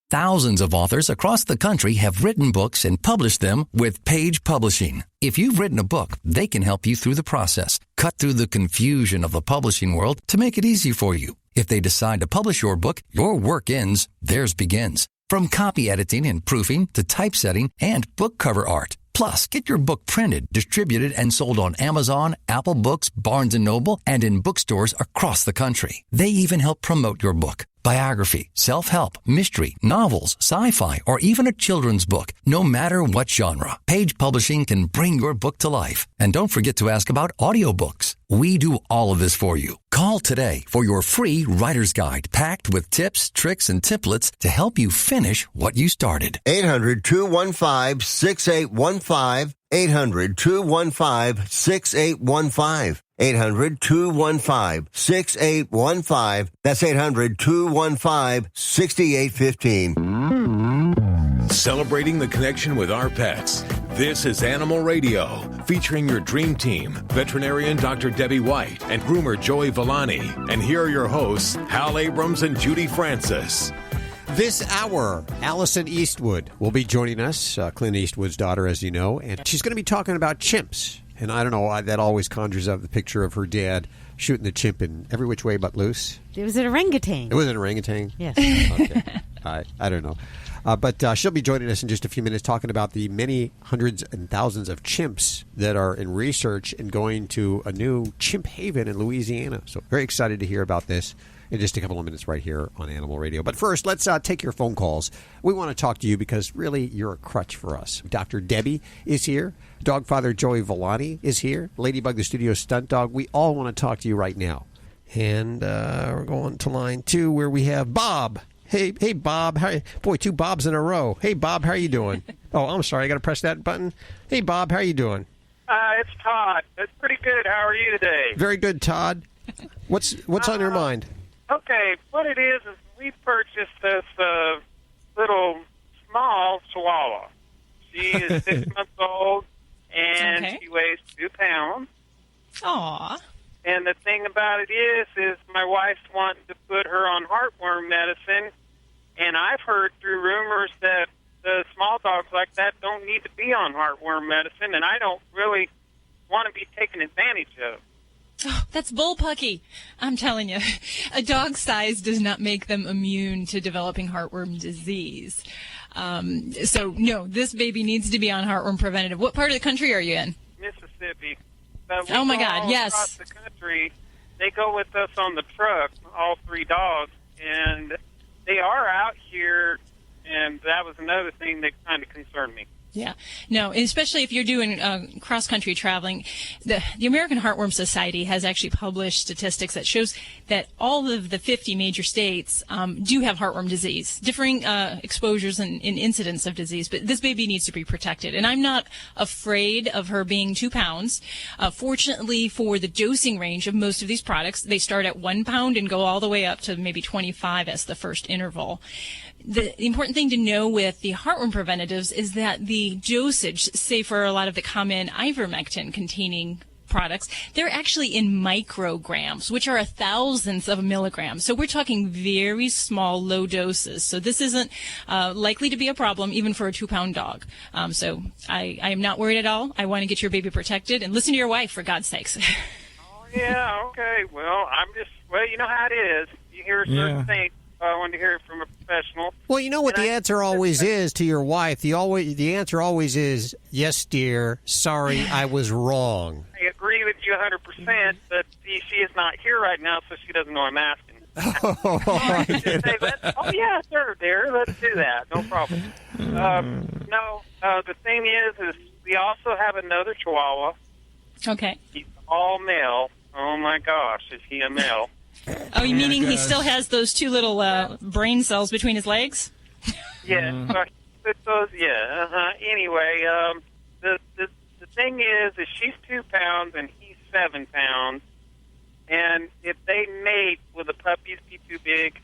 Thousands of authors across the country have written books and published them with Page Publishing. If you've written a book, they can help you through the process, cut through the confusion of the publishing world to make it easy for you. If they decide to publish your book, your work ends, theirs begins. From copy editing and proofing to typesetting and book cover art. Plus, get your book printed, distributed, and sold on Amazon, Apple Books, Barnes & Noble, and in bookstores across the country. They even help promote your book. Biography, self-help, mystery, novels, sci-fi, or even a children's book. No matter what genre, Page Publishing can bring your book to life. And don't forget to ask about audiobooks. We do all of this for you. Call today for your free writer's guide packed with tips, tricks, and templates to help you finish what you started. 800-215-6815. 800-215-6815. 800-215-6815. That's 800-215-6815. Celebrating the connection with our pets. This is Animal Radio, featuring your dream team, veterinarian Dr. Debbie White and groomer Joey Villani. And here are your hosts, Hal Abrams and Judy Francis. This hour, Alison Eastwood will be joining us, Clint Eastwood's daughter, as you know, and she's going to be talking about chimps. And I don't know why that always conjures up the picture of her dad shooting the chimp in every which way but loose. It was an orangutan. It was an orangutan? Yes. Okay. I don't know. But she'll be joining us in just a few minutes talking about the many hundreds and thousands of chimps that are in research and going to a new Chimp Haven in Louisiana. So very excited to hear about this in just a couple of minutes right here on Animal Radio. But first, let's take your phone calls. We want to talk to you because really you're a crutch for us. Dr. Debbie is here. Dog father Joey Villani is here. Ladybug, the studio stunt dog. We all want to talk to you right now. And we're going to line 2 where we have Bob. Hey, Bob. Boy, 2 Bobs in a row. Hey, Bob, how are you doing? Oh, I'm sorry. I got to press that button. Hey, Bob, how are you doing? It's Todd. It's pretty good. How are you today? Very good, Todd. What's on your mind? Okay, what it is we purchased this little small Chihuahua. She is 6 months old, and she weighs 2 pounds. Aw. And the thing about it is my wife's wanting to put her on heartworm medicine, and I've heard through rumors that the small dogs like that don't need to be on heartworm medicine, and I don't really want to be taken advantage of. Oh, that's bullpucky. I'm telling you, a dog's size does not make them immune to developing heartworm disease. So, no, this baby needs to be on heartworm preventative. What part of the country are you in? Mississippi. Oh, my God, yes. Across the country, they go with us on the truck, all 3 dogs, and they are out here, and that was another thing that kind of concerned me. Yeah. No, especially if you're doing cross-country traveling. The American Heartworm Society has actually published statistics that shows that all of the 50 major states do have heartworm disease, differing exposures and incidence of disease, but this baby needs to be protected. And I'm not afraid of her being 2 pounds. Fortunately, for the dosing range of most of these products, they start at 1 pound and go all the way up to maybe 25 as the first interval. The important thing to know with the heartworm preventatives is that the dosage, say for a lot of the common ivermectin-containing products, they're actually in micrograms, which are 1,000th of a milligram. So we're talking very small, low doses. So this isn't likely to be a problem even for a 2-pound dog. So I am not worried at all. I want to get your baby protected. And listen to your wife, for God's sakes. Oh, yeah, okay. Well, you know how it is. You hear certain things. I wanted to hear it from a professional. Well, you know what the answer always is to your wife? The answer always is, yes, dear, sorry, I was wrong. I agree with you 100%, but she is not here right now, so she doesn't know I'm asking. Yeah, sure, dear, let's do that. No problem. The thing is we also have another Chihuahua. Okay. He's all male. Oh, my gosh, is he a male? Oh, you meaning he still has those two little brain cells between his legs? Yeah. Anyway, the thing is she's 2 pounds and he's 7 pounds. And if they mate, will the puppies be too big?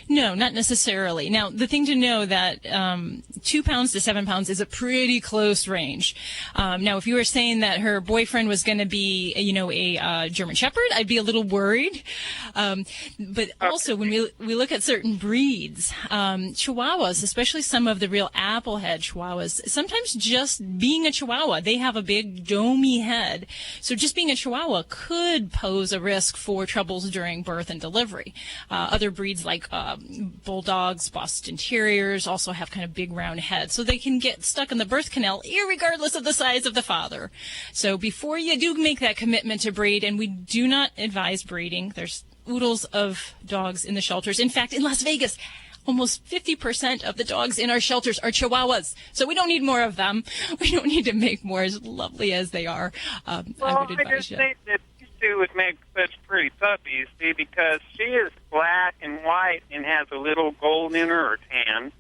No, not necessarily. Now, the thing to know that 2 pounds to 7 pounds is a pretty close range. Now, if you were saying that her boyfriend was going to be, a German Shepherd, I'd be a little worried. But also, when we look at certain breeds, Chihuahuas, especially some of the real applehead Chihuahuas, sometimes just being a Chihuahua, they have a big domey head. So just being a Chihuahua could pose a risk for troubles during birth and delivery. Other breeds like Bulldogs, Boston Terriers also have kind of big round heads, so they can get stuck in the birth canal irregardless of the size of the father. So before you do make that commitment to breed, and we do not advise breeding, there's oodles of dogs in the shelters. In fact, in Las Vegas, almost 50% of the dogs in our shelters are Chihuahuas, so we don't need more of them. We don't need to make more, as lovely as they are. I would advise you. Think that these two would make such pretty puppies, see, because she is black and white and has a little gold in her or tan.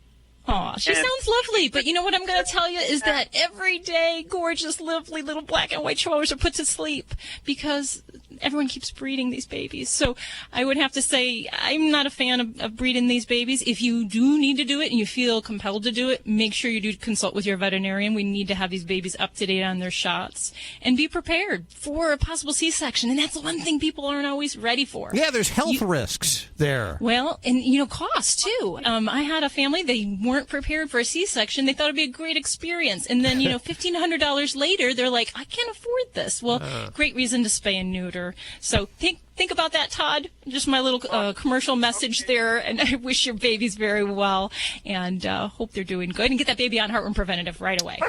Aw, she sounds lovely, but you know what I'm going to tell you is that every day gorgeous, lovely little black and white Chihuahuas are put to sleep because everyone keeps breeding these babies. So I would have to say I'm not a fan of breeding these babies. If you do need to do it and you feel compelled to do it, make sure you do consult with your veterinarian. We need to have these babies up to date on their shots and be prepared for a possible C-section. And that's the one thing people aren't always ready for. Yeah, there's health risks there. Well, and, cost, too. I had a family, they weren't prepared for a C-section. They thought it'd be a great experience. And then, $1,500 later, they're like, I can't afford this. Well, great reason to spay and neuter. So think about that, Todd. Just my little commercial message there. And I wish your babies very well and hope they're doing good. And get that baby on heartworm preventative right away.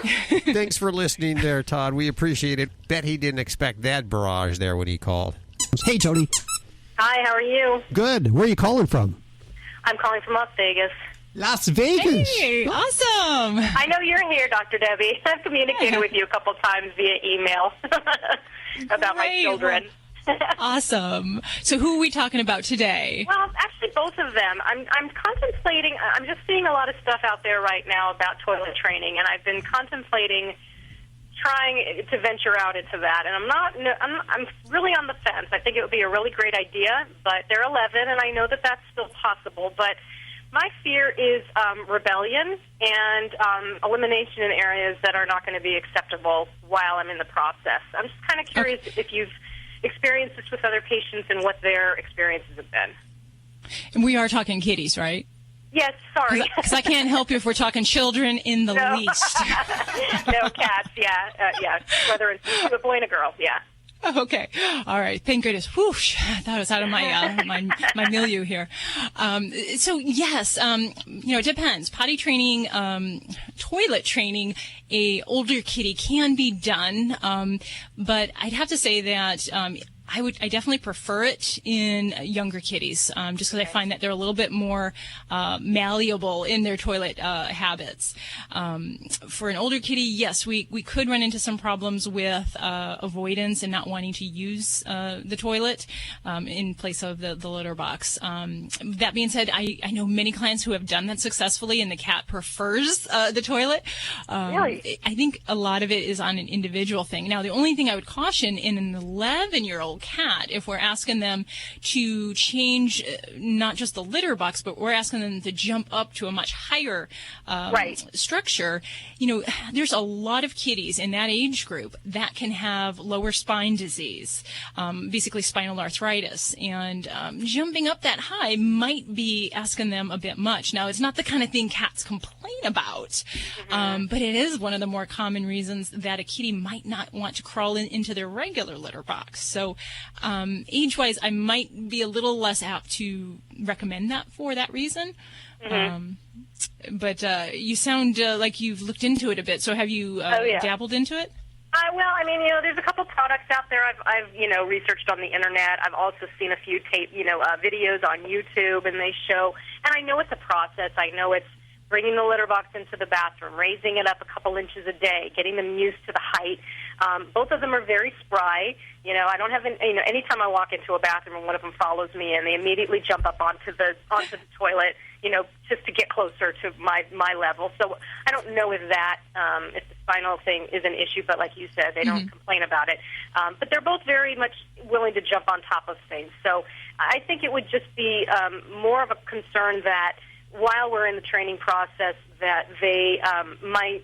Thanks for listening there, Todd. We appreciate it. Bet he didn't expect that barrage there when he called. Hey, Tony. Hi, how are you? Good. Where are you calling from? I'm calling from Las Vegas. Las Vegas. Hey, awesome. I know you're here, Dr. Debbie. I've communicated with you a couple times via email about my children. Awesome. So who are we talking about today? Well, actually, both of them. I'm contemplating. I'm just seeing a lot of stuff out there right now about toilet training, and I've been contemplating trying to venture out into that. And I'm really on the fence. I think it would be a really great idea, but they're 11, and I know that that's still possible. But my fear is rebellion and elimination in areas that are not going to be acceptable while I'm in the process. I'm just kind of curious if you've experienced this with other patients and what their experiences have been. And we are talking kitties, right? Yes, sorry. Because I can't help you if we're talking children in the least. No, cats, yeah. Whether it's a boy and a girl, yeah. Okay. All right. Thank goodness. Whoosh. That was out of my my milieu here. So yes, it depends. Potty training, toilet training, a older kitty can be done. But I'd have to say that, I definitely prefer it in younger kitties, just because I find that they're a little bit more malleable in their toilet habits. For an older kitty, yes, we could run into some problems with avoidance and not wanting to use the toilet in place of the litter box. That being said, I know many clients who have done that successfully, and the cat prefers the toilet. Really? I think a lot of it is on an individual thing. Now, the only thing I would caution in an 11-year-old cat, if we're asking them to change not just the litter box, but we're asking them to jump up to a much higher structure, there's a lot of kitties in that age group that can have lower spine disease, basically spinal arthritis, and jumping up that high might be asking them a bit much. Now, it's not the kind of thing cats complain about, but it is one of the more common reasons that a kitty might not want to crawl into their regular litter box. So age-wise, I might be a little less apt to recommend that for that reason. But you sound like you've looked into it a bit. So have you dabbled into it? There's a couple products out there I've researched on the internet. I've also seen a few videos on YouTube, and they show, and I know it's a process. I know it's bringing the litter box into the bathroom, raising it up a couple inches a day, getting them used to the height. Both of them are very spry. I don't have anytime I walk into a bathroom and one of them follows me and they immediately jump up onto the toilet, just to get closer to my level. So I don't know if the spinal thing is an issue, but like you said, they don't complain about it. But they're both very much willing to jump on top of things. So I think it would just be more of a concern that while we're in the training process, that they might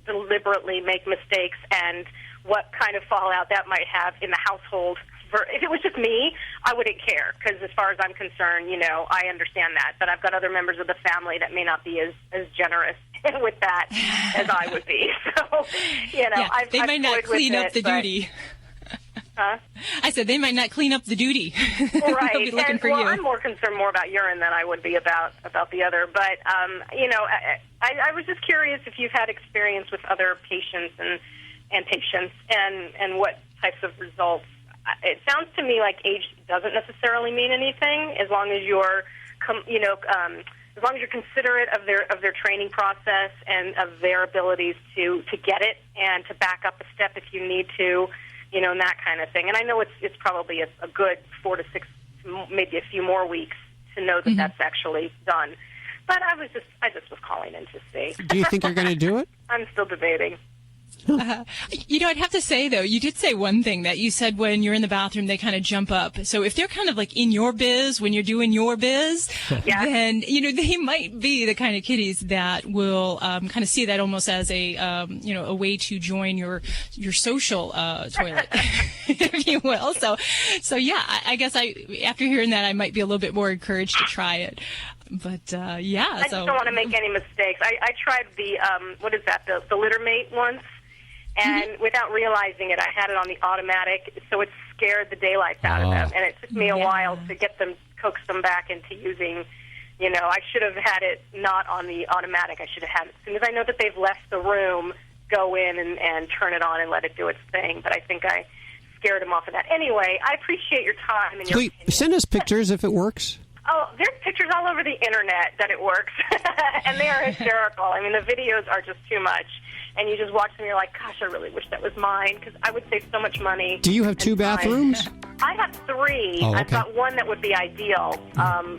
deliberately make mistakes, and what kind of fallout that might have in the household. If it was just me, I wouldn't care, because as far as I'm concerned, I understand that. But I've got other members of the family that may not be as generous with that as I would be. So, they might not clean up the duty. Huh? I said they might not clean up the duty. Right. They'll be looking for you. I'm more concerned about urine than I would be about the other. But, I was just curious if you've had experience with other patients and what types of results. It sounds to me like age doesn't necessarily mean anything, as long as you're, as long as you're considerate of their training process and of their abilities to get it and to back up a step if you need to, and that kind of thing. And I know it's probably a good 4 to 6, maybe a few more weeks to know that that's actually done. But I just was calling in to see. Do you think you're going to do it? I'm still debating. I'd have to say, though, you did say one thing that you said when you're in the bathroom, they kind of jump up. So if they're kind of like in your biz when you're doing your biz, then, they might be the kind of kitties that will kind of see that almost as a way to join your social toilet, if you will. So yeah, I guess after hearing that, I might be a little bit more encouraged to try it. But, I just don't want to make any mistakes. I tried the Litter Mate once. And without realizing it, I had it on the automatic, so it scared the daylights out of them. And it took me a while to coax them back into using, I should have had it not on the automatic. I should have had it as soon as I know that they've left the room, go in and turn it on and let it do its thing. But I think I scared them off of that. Anyway, I appreciate your time and your opinion. Send us pictures if it works. Oh, there's pictures all over the internet that it works, and they are hysterical. I mean, the videos are just too much, and you just watch them and you're like, gosh, I really wish that was mine, because I would save so much money. Do you have 2 bathrooms? I have 3. Oh, okay. I've got one that would be ideal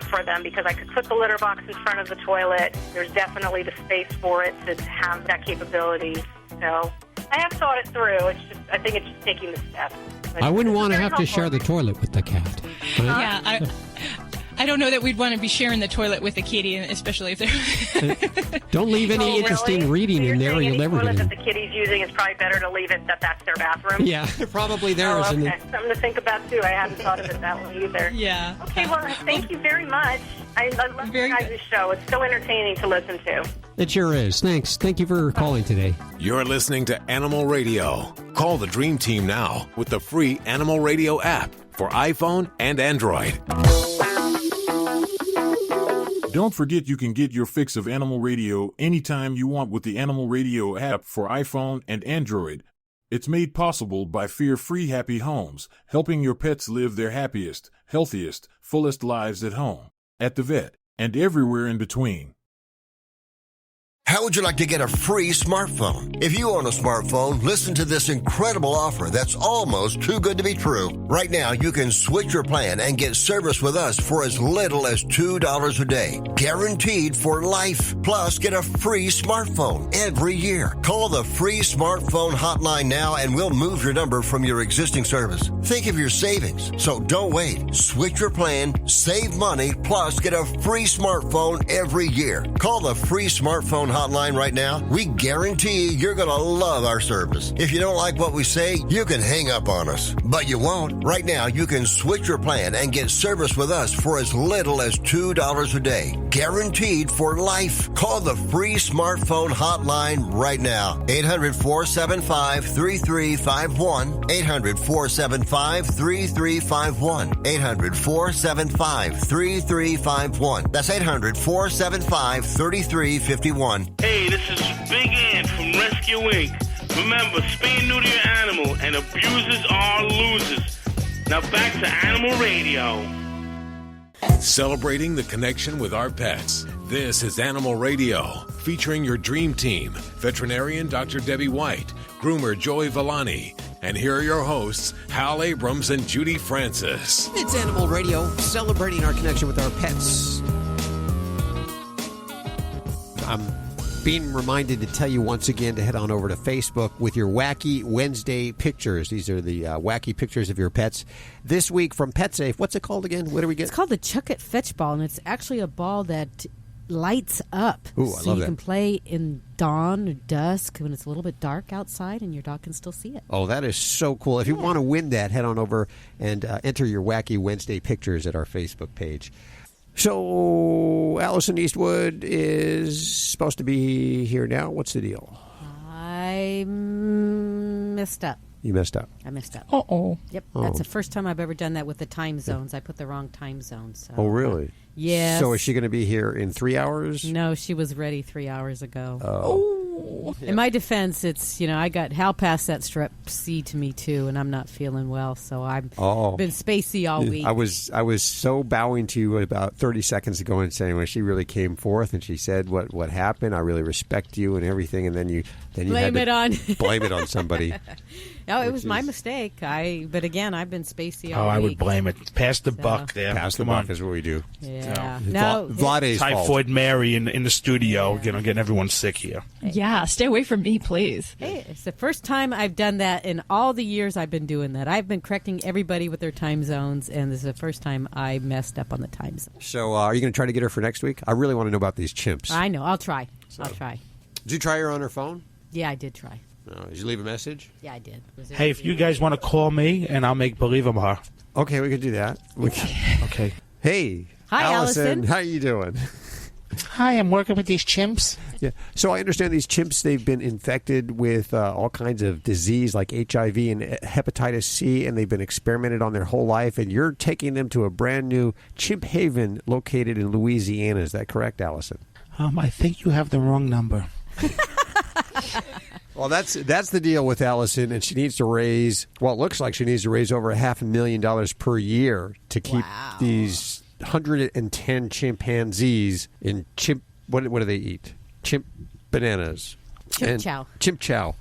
for them, because I could put the litter box in front of the toilet. There's definitely the space for it to have that capability. So I have thought it through. I think it's just taking the step. But I wouldn't want to have to share the toilet with the cat. Yeah, I don't know that we'd want to be sharing the toilet with a kitty, especially if they're... Don't leave any interesting reading in there, or you'll never get it. The in. toilet that the kitty's using, it's probably better to leave it that's their bathroom. Yeah, probably theirs. Oh, okay. Something to think about, too. I hadn't thought of it that way either. Yeah. Okay, well, thank you very much. I love your guys' show. It's so entertaining to listen to. It sure is. Thanks. Thank you for calling today. You're listening to Animal Radio. Call the Dream Team now with the free Animal Radio app for iPhone and Android. Don't forget you can get your fix of Animal Radio anytime you want with the Animal Radio app for iPhone and Android. It's made possible by Fear-Free Happy Homes, helping your pets live their happiest, healthiest, fullest lives at home, at the vet, and everywhere in between. How would you like to get a free smartphone? If you own a smartphone, listen to this incredible offer that's almost too good to be true. Right now, you can switch your plan and get service with us for as little as $2 a day. Guaranteed for life. Plus, get a free smartphone every year. Call the free smartphone hotline now and we'll move your number from your existing service. Think of your savings. So don't wait. Switch your plan, save money, plus get a free smartphone every year. Call the free smartphone hotline right now. We guarantee you're going to love our service. If you don't like what we say, you can hang up on us. But you won't. Right now, you can switch your plan and get service with us for as little as $2 a day. Guaranteed for life. Call the free smartphone hotline right now. 800-475-3351. 800-475-3351. 800-475-3351. That's 800-475-3351. Hey, this is Big Ant from Rescue Inc. Remember, spay and neuter your animal, and abusers are losers. Now back to Animal Radio. Celebrating the connection with our pets. This is Animal Radio, featuring your dream team, veterinarian Dr. Debbie White, groomer Joey Villani, and here are your hosts, Hal Abrams and Judy Francis. It's Animal Radio, celebrating our connection with our pets. I'm being reminded to tell you once again to head on over to Facebook with your Wacky Wednesday pictures. These are the wacky pictures of your pets. This week from PetSafe, what's it called again? What do we get? It's called the Chuck It Fetch Ball, and it's actually a ball that lights up. Ooh, I so love you that. can play in dawn or dusk when it's a little bit dark outside and your dog can still see it. Oh, that is so cool. If you want to win that, head on over and enter your Wacky Wednesday pictures at our Facebook page. So, Alison Eastwood is supposed to be here now. What's the deal? I messed up. You messed up. I messed up. Uh-oh. Yep. Oh. That's the first time I've ever done that with the time zones. I put the wrong time zone. So. Oh, really? Yes. So is she going to be here in 3 hours? No, she was ready 3 hours ago. Oh. In my defense, it's, I got Hal passed that strep C to me too, and I'm not feeling well, so I've been spacey all week. I was so bowing to you about 30 seconds ago and saying when she really came forth and she said what happened. I really respect you and everything, and then you blame it on somebody. No, it was my mistake. But again, I've been spacey all week. I would blame it. Pass the buck there. Pass the buck is what we do. Yeah. Vlade's Typhoid Mary in the studio, getting everyone sick here. Yeah, stay away from me, please. Hey, it's the first time I've done that in all the years I've been doing that. I've been correcting everybody with their time zones, and this is the first time I messed up on the time zone. So are you going to try to get her for next week? I really want to know about these chimps. I know. I'll try. Did you try her on her phone? Yeah, I did try. Did you leave a message? Yeah, I did. Hey, if you guys want to call me, and I'll make believe I'm her. Okay, we could do that. Okay. Hey. Hi, Allison. How you doing? Hi, I'm working with these chimps. Yeah. So I understand these chimps, they've been infected with all kinds of disease like HIV and hepatitis C, and they've been experimented on their whole life, and you're taking them to a brand new Chimp Haven located in Louisiana. Is that correct, Allison? I think you have the wrong number. Well, that's the deal with Allison, and she needs to raise, it looks like she needs to raise over $500,000 per year to keep these 110 chimpanzees in chimp. What do they eat? Chimp bananas. Chimp chow. Chimp chow.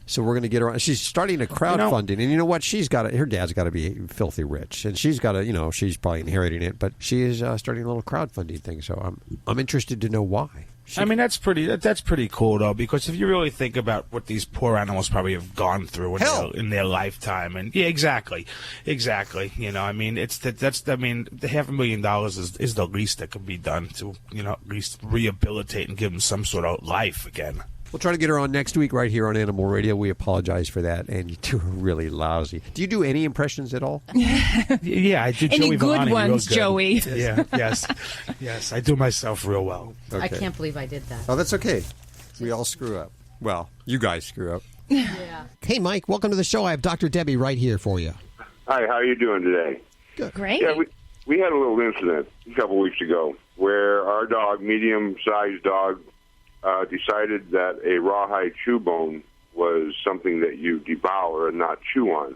So we're going to get her on. She's starting a crowdfunding, and you know what? Her dad's got to be filthy rich, and she's got to, she's probably inheriting it, but she is starting a little crowdfunding thing. So I'm interested to know why. That's pretty cool though, because if you really think about what these poor animals probably have gone through in their lifetime, and exactly. The $500,000 is the least that could be done to at least rehabilitate and give them some sort of life again. We'll try to get her on next week right here on Animal Radio. We apologize for that, and you two are really lousy. Do you do any impressions at all? Yeah, I do. Any Joey good Villani, ones, real good. Joey? Yeah, yes, I do myself real well. Okay. I can't believe I did that. Oh, that's okay. We all screw up. Well, you guys screw up. Yeah. Hey, Mike, welcome to the show. I have Dr. Debbie right here for you. Hi, how are you doing today? Good. Great. Yeah, we had a little incident a couple weeks ago where our dog, medium-sized dog, decided that a rawhide chew bone was something that you devour and not chew on.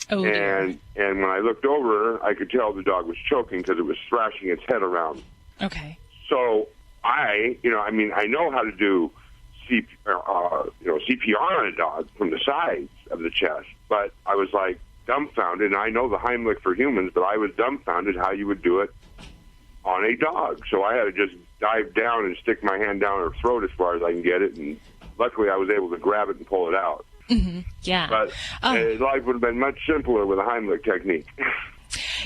Oh, and when I looked over, I could tell the dog was choking because it was thrashing its head around. Okay. So I know how to do CPR on a dog from the sides of the chest, but I was like dumbfounded. And I know the Heimlich for humans, but I was dumbfounded how you would do it on a dog. So I had to just dive down and stick my hand down her throat as far as I can get it, and luckily I was able to grab it and pull it out. Mm-hmm. Yeah. But life would have been much simpler with a Heimlich technique.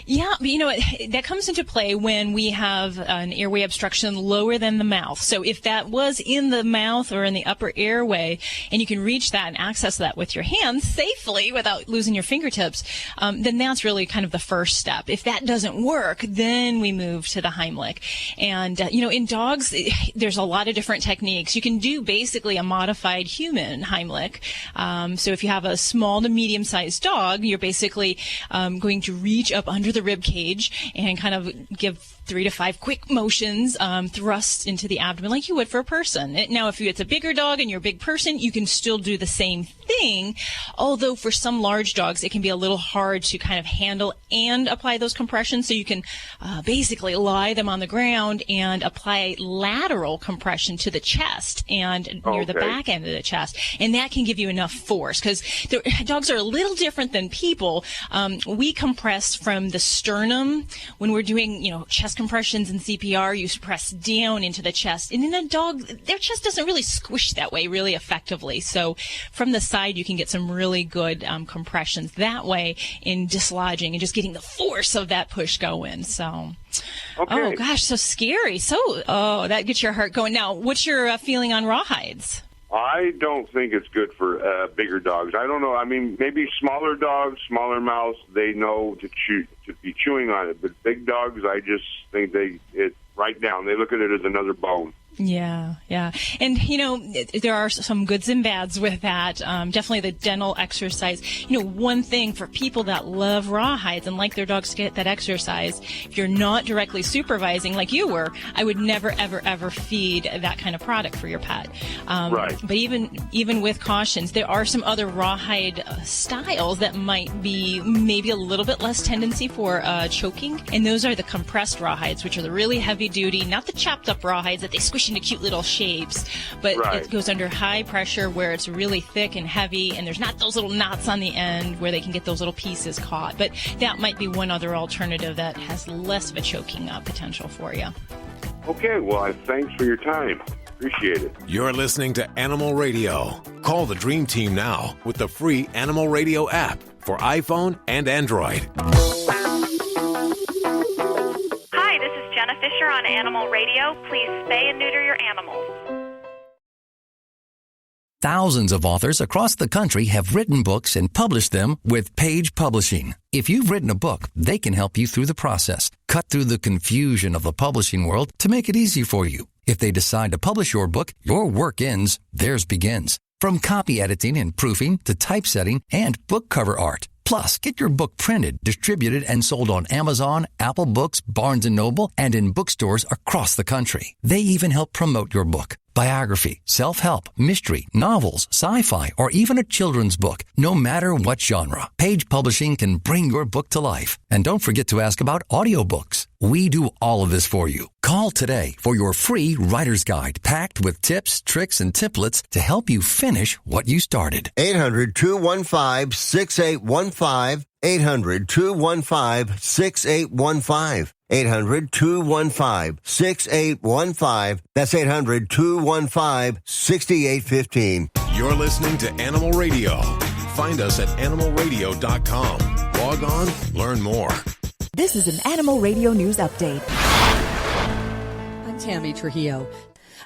Yeah, but that comes into play when we have an airway obstruction lower than the mouth. So if that was in the mouth or in the upper airway, and you can reach that and access that with your hands safely without losing your fingertips, then that's really kind of the first step. If that doesn't work, then we move to the Heimlich. And, in dogs, there's a lot of different techniques. You can do basically a modified human Heimlich. So if you have a small to medium-sized dog, you're basically going to reach up under the rib cage and kind of give 3 to 5 quick motions, thrust into the abdomen like you would for a person. Now, if it's a bigger dog and you're a big person, you can still do the same thing, although for some large dogs it can be a little hard to kind of handle and apply those compressions. So you can basically lie them on the ground and apply lateral compression to the chest and near the back end of the chest, and that can give you enough force, because dogs are a little different than people. We compress from the sternum when we're doing chest compressions and CPR. You press down into the chest, and in a dog, their chest doesn't really squish that way really effectively. So from the side, you can get some really good compressions that way in dislodging and just getting the force of that push going. So, oh gosh, so scary. So, that gets your heart going. Now, what's your feeling on rawhides? I don't think it's good for bigger dogs. I don't know. I mean, maybe smaller dogs, smaller mouths, they know to be chewing on it. But big dogs, I just think it right down. They look at it as another bone. Yeah. And, there are some goods and bads with that. Definitely the dental exercise. One thing for people that love rawhides and like their dogs to get that exercise, if you're not directly supervising like you were, I would never, ever, ever feed that kind of product for your pet. Right. But even with cautions, there are some other rawhide styles that might be maybe a little bit less tendency for choking. And those are the compressed rawhides, which are the really heavy duty, not the chopped up rawhides that they squish into cute little shapes, but it goes under high pressure where it's really thick and heavy, and there's not those little knots on the end where they can get those little pieces caught. But that might be one other alternative that has less of a choking potential for you. Okay, well, thanks for your time. Appreciate it. You're listening to Animal Radio. Call the Dream Team now with the free Animal Radio app for iPhone and Android. Jenna Fisher on Animal Radio. Please spay and neuter your animals. Thousands of authors across the country have written books and published them with Page Publishing. If you've written a book, they can help you through the process, cut through the confusion of the publishing world to make it easy for you. If they decide to publish your book, your work ends, theirs begins. From copy editing and proofing to typesetting and book cover art. Plus, get your book printed, distributed, and sold on Amazon, Apple Books, Barnes & Noble, and in bookstores across the country. They even help promote your book. Biography, self-help, mystery, novels, sci-fi, or even a children's book. No matter what genre, Page Publishing can bring your book to life. And don't forget to ask about audiobooks. We do all of this for you. Call today for your free writer's guide packed with tips, tricks, and templates to help you finish what you started. 800-215-6815. 800-215-6815. 800-215-6815. That's 800-215-6815. You're listening to Animal Radio. Find us at animalradio.com. Log on, learn more. This is an Animal Radio News Update. I'm Tammy Trujillo.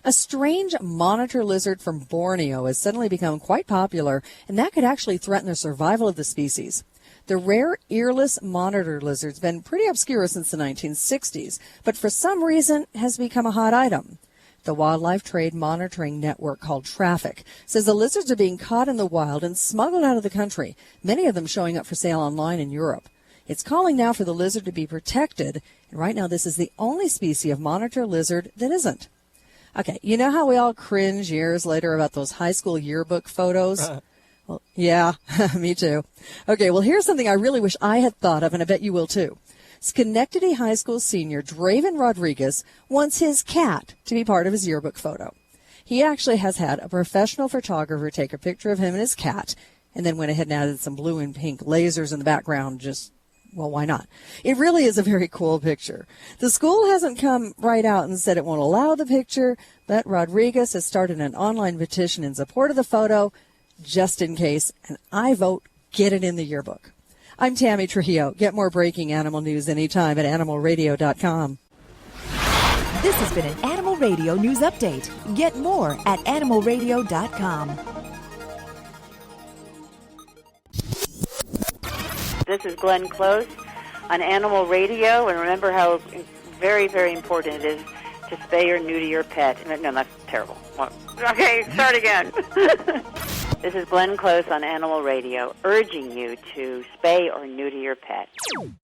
A strange monitor lizard from Borneo has suddenly become quite popular, and that could actually threaten the survival of the species. The rare earless monitor lizard's been pretty obscure since the 1960s, but for some reason has become a hot item. The Wildlife Trade Monitoring Network, called Traffic, says the lizards are being caught in the wild and smuggled out of the country, many of them showing up for sale online in Europe. It's calling now for the lizard to be protected, and right now this is the only species of monitor lizard that isn't. Okay, you know how we all cringe years later about those high school yearbook photos? Well, yeah, me too. Okay, well, here's something I really wish I had thought of, and I bet you will too. Schenectady High School senior Draven Rodriguez wants his cat to be part of his yearbook photo. He actually has had a professional photographer take a picture of him and his cat, and then went ahead and added some blue and pink lasers in the background. Well, why not? It really is a very cool picture. The school hasn't come right out and said it won't allow the picture, but Rodriguez has started an online petition in support of the photo, just in case, and I vote get it in the yearbook. I'm Tammy Trujillo. Get more breaking animal news anytime at animalradio.com. This has been an Animal Radio News Update. Get more at animalradio.com. This is Glenn Close on Animal Radio, and remember how very, very important it is to spay or neuter your pet. No, that's terrible. Okay, start again. This is Glenn Close on Animal Radio, urging you to spay or neuter your pet.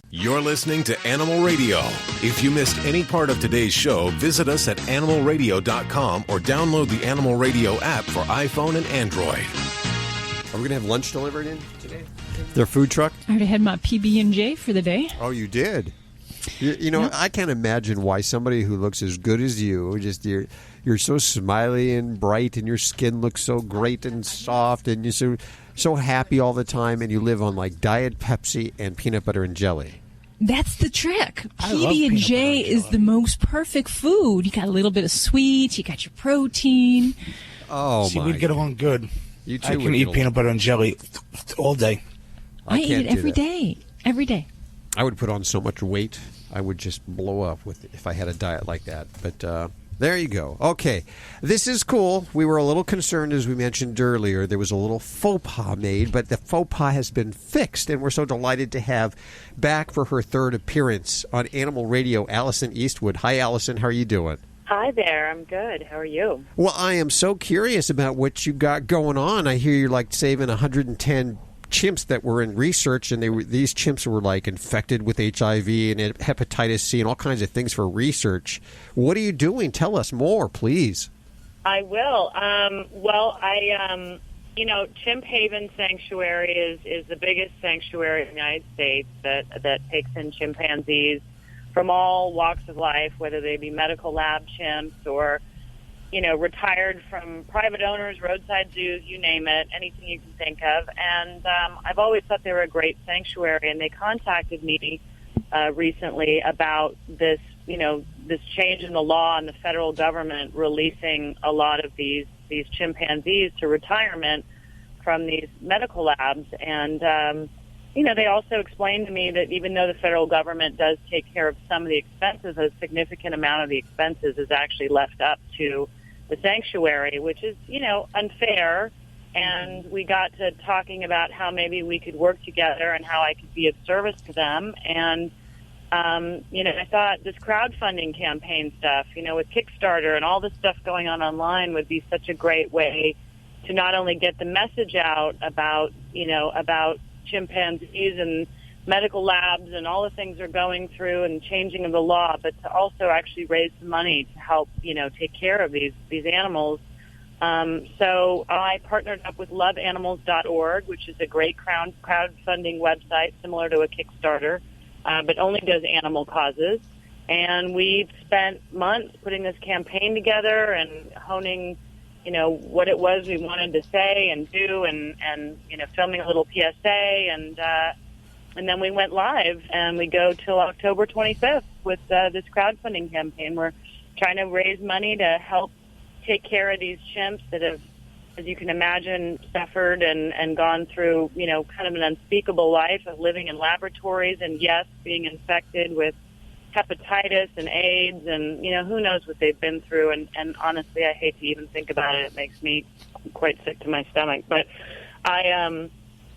You're listening to Animal Radio. If you missed any part of today's show, visit us at animalradio.com or download the Animal Radio app for iPhone and Android. Are we going to have lunch delivered in today? Their food truck? I already had my PB&J for the day. Oh, you did? You know, I can't imagine why somebody who looks as good as you, you're so smiley and bright, and your skin looks so great and soft, and you're so happy all the time, and you live on like Diet Pepsi and peanut butter and jelly. That's the trick. PB&J is the most perfect food. You got a little bit of sweet, you got your protein. Oh, see, we'd get along good. You too. I can eat peanut butter and jelly all day. I eat it every day. Every day. I would put on so much weight, I would just blow up if I had a diet like that. But there you go. Okay, this is cool. We were a little concerned, as we mentioned earlier. There was a little faux pas made, but the faux pas has been fixed, and we're so delighted to have back for her third appearance on Animal Radio, Alison Eastwood. Hi, Alison. How are you doing? Hi there. I'm good. How are you? Well, I am so curious about what you got going on. I hear you're like saving 110 chimps that were in research, and these chimps were like infected with HIV and hepatitis C and all kinds of things for research. What are you doing? Tell us more, please. I will. Chimp Haven Sanctuary is the biggest sanctuary in the United States that takes in chimpanzees from all walks of life, whether they be medical lab chimps or retired from private owners, roadside zoos, you name it, anything you can think of. And I've always thought they were a great sanctuary, and they contacted me recently about this change in the law and the federal government releasing a lot of these chimpanzees to retirement from these medical labs. And, they also explained to me that even though the federal government does take care of some of the expenses, a significant amount of the expenses is actually left up to the sanctuary, which is, unfair. And we got to talking about how maybe we could work together and how I could be of service to them. And, I thought this crowdfunding campaign stuff, with Kickstarter and all this stuff going on online would be such a great way to not only get the message out about chimpanzees and medical labs and all the things they're going through and changing of the law, but to also actually raise some money to help, take care of these animals. So I partnered up with loveanimals.org, which is a great crowdfunding website similar to a Kickstarter, but only does animal causes. And we've spent months putting this campaign together and honing what it was we wanted to say and do and filming a little PSA and then we went live, and we go till October 25th with this crowdfunding campaign. We're trying to raise money to help take care of these chimps that have, as you can imagine, suffered and gone through, kind of an unspeakable life of living in laboratories and, yes, being infected with hepatitis and AIDS and, who knows what they've been through. And honestly, I hate to even think about it. It makes me quite sick to my stomach. But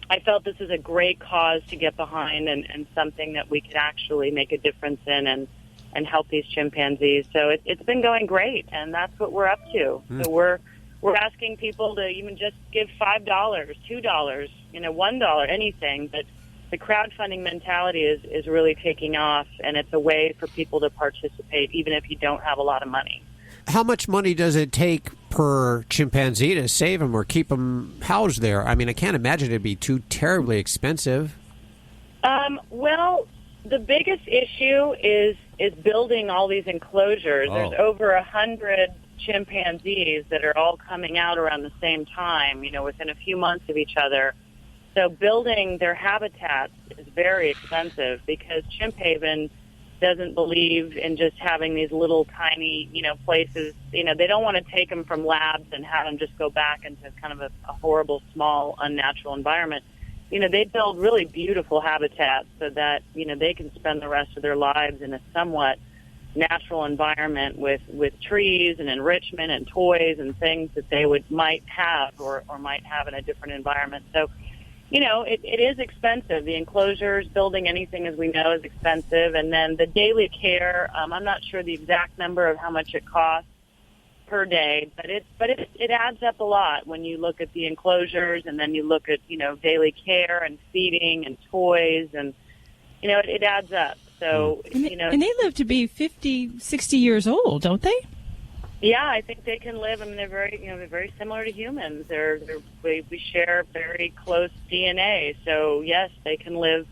I felt this is a great cause to get behind and something that we could actually make a difference in and help these chimpanzees. So it's been going great, and that's what we're up to. So we're asking people to even just give $5, $2, $1, anything. But the crowdfunding mentality is really taking off, and it's a way for people to participate even if you don't have a lot of money. How much money does it take per chimpanzee to save them or keep them housed there? I mean, I can't imagine it'd be too terribly expensive. Well, the biggest issue is building all these enclosures. Oh. There's over 100 chimpanzees that are all coming out around the same time, within a few months of each other. So building their habitats is very expensive because Chimp Haven doesn't believe in just having these little tiny, places. They don't want to take them from labs and have them just go back into kind of a horrible, small, unnatural environment. They build really beautiful habitats so that, they can spend the rest of their lives in a somewhat natural environment with trees and enrichment and toys and things that they might have or might have in a different environment. So, it is expensive. The enclosures, building anything, as we know, is expensive. And then the daily care, I'm not sure the exact number of how much it costs per day, but it adds up a lot when you look at the enclosures and then you look at, daily care and feeding and toys and, it adds up. So, And they live to be 50, 60 years old, don't they? Yeah, I think they can live. I mean, they're very similar to humans. We share very close DNA. So yes, they can live,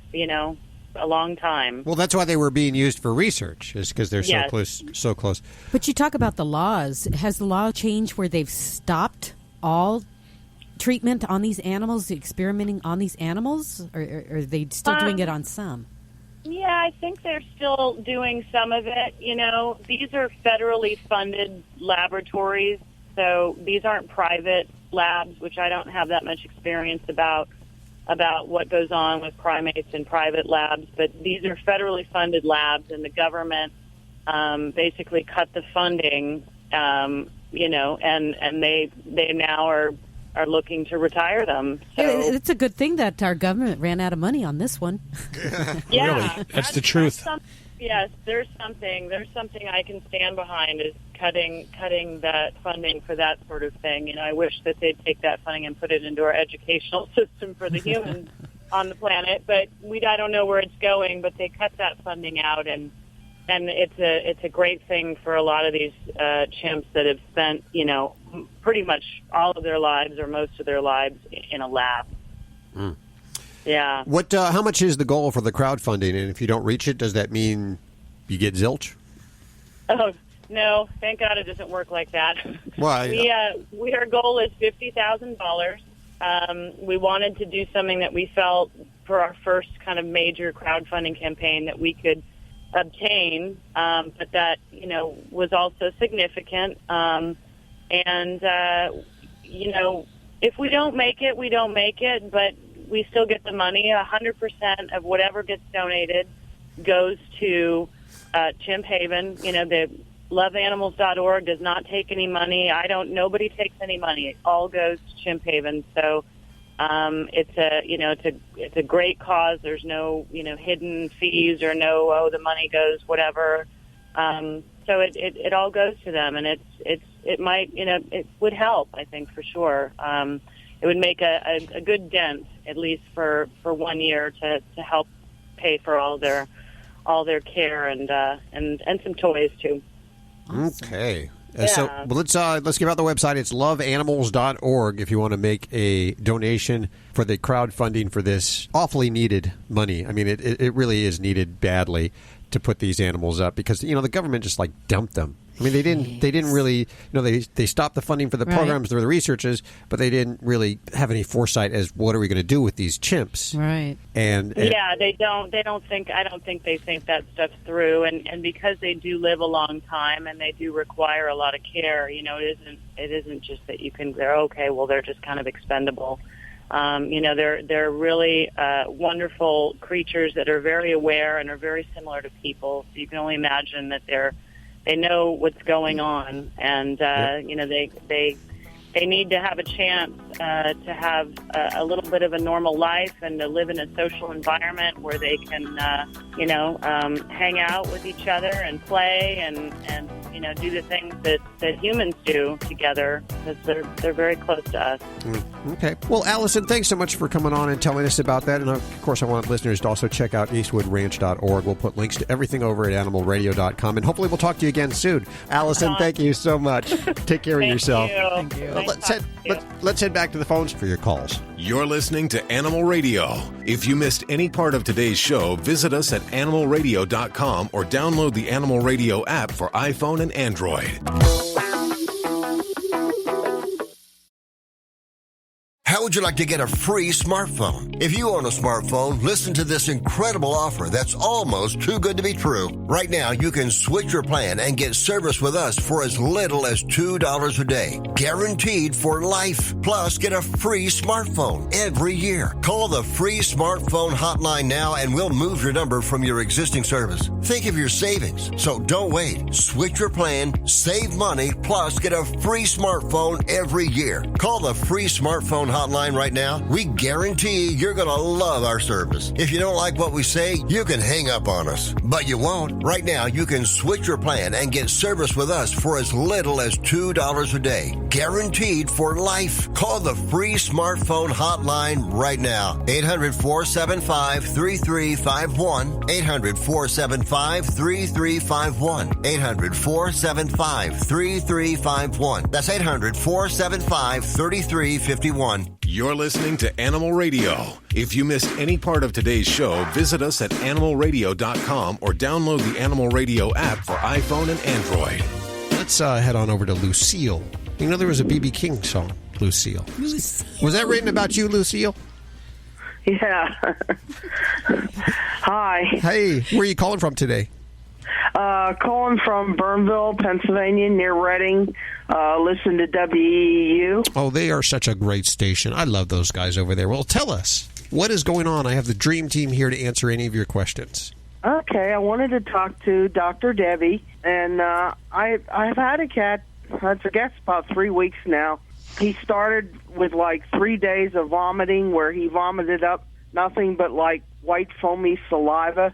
a long time. Well, that's why they were being used for research, is because they're so close. But you talk about the laws. Has the law changed where they've stopped all treatment on these animals, experimenting on these animals, or are they still doing it on some? Yeah, I think they're still doing some of it. These are federally funded laboratories, so these aren't private labs, which I don't have that much experience about what goes on with primates in private labs. But these are federally funded labs, and the government basically cut the funding, and they now are looking to retire them. So it's a good thing that our government ran out of money on this one. Yeah, really, that's the truth. Yes, there's something I can stand behind is cutting that funding for that sort of thing. I wish that they'd take that funding and put it into our educational system for the humans on the planet. But I don't know where it's going. But they cut that funding out, and it's a great thing for a lot of these chimps that have spent pretty much all of their lives or most of their lives in a lab. Mm. Yeah. What? How much is the goal for the crowdfunding? And if you don't reach it, does that mean you get zilch? Oh no! Thank God it doesn't work like that. Why? Our goal is $50,000. We wanted to do something that we felt for our first kind of major crowdfunding campaign that we could obtain, but that was also significant. If we don't make it, we don't make it, but we still get the money. 100% of whatever gets donated goes to Chimp Haven. The loveanimals.org does not take any money. Nobody takes any money. It all goes to Chimp Haven. So it's a great cause. There's no hidden fees or the money goes whatever. So it all goes to them, and it might it would help, I think, for sure. It would make a good dent, at least for 1 year, to help pay for all their care and some toys too. Okay. Yeah. So let's give out the website. It's loveanimals.org if you want to make a donation for the crowdfunding for this awfully needed money. I mean, it really is needed badly to put these animals up because the government just dumped them. I mean, they didn't really they stopped the funding for the programs or the researches, but they didn't really have any foresight as what are we going to do with these chimps, right? And they don't think. I don't think they think that stuff through, and because they do live a long time and they do require a lot of care. It isn't just that they're okay. Well, they're just kind of expendable. They're really wonderful creatures that are very aware and are very similar to people. So you can only imagine that they know what's going on, and they need to have a chance to have a little bit of a normal life and to live in a social environment where they can hang out with each other and play and do the things that humans do together, because they're very close to us. Okay. Well, Alison, thanks so much for coming on and telling us about that. And, of course, I want listeners to also check out eastwoodranch.org. We'll put links to everything over at animalradio.com. And hopefully we'll talk to you again soon. Alison, thank you so much. Take care of yourself. Thank you. Let's head back to the phones for your calls. You're listening to Animal Radio. If you missed any part of today's show, visit us at animalradio.com or download the Animal Radio app for iPhone and Android. How would you like to get a free smartphone? If you own a smartphone, listen to this incredible offer that's almost too good to be true. Right now, you can switch your plan and get service with us for as little as $2 a day. Guaranteed for life. Plus, get a free smartphone every year. Call the free smartphone hotline now and we'll move your number from your existing service. Think of your savings. So don't wait. Switch your plan, save money, plus get a free smartphone every year. Call the free smartphone hotline hotline right now, we guarantee you're going to love our service. If you don't like what we say, you can hang up on us. But you won't. Right now, you can switch your plan and get service with us for as little as $2 a day. Guaranteed for life. Call the free smartphone hotline right now. 800-475-3351. 800-475-3351. 800-475-3351. That's 800-475-3351. You're listening to Animal Radio. If you missed any part of today's show, visit us at animalradio.com or download the Animal Radio app for iPhone and Android. Let's head on over to Lucille. You know, there was a B.B. King song, Lucille. Was that written about you, Lucille? Yeah. Hi. Hey, where are you calling from today? Calling from Burnville, Pennsylvania, near Reading. Listen to WEU. Oh, they are such a great station. I love those guys over there. Well, tell us, what is going on? I have the dream team here to answer any of your questions. Okay, I wanted to talk to Dr. Debbie, and I've had a cat, I guess, about 3 weeks now. He started with like 3 days of vomiting where he vomited up nothing but like white foamy saliva.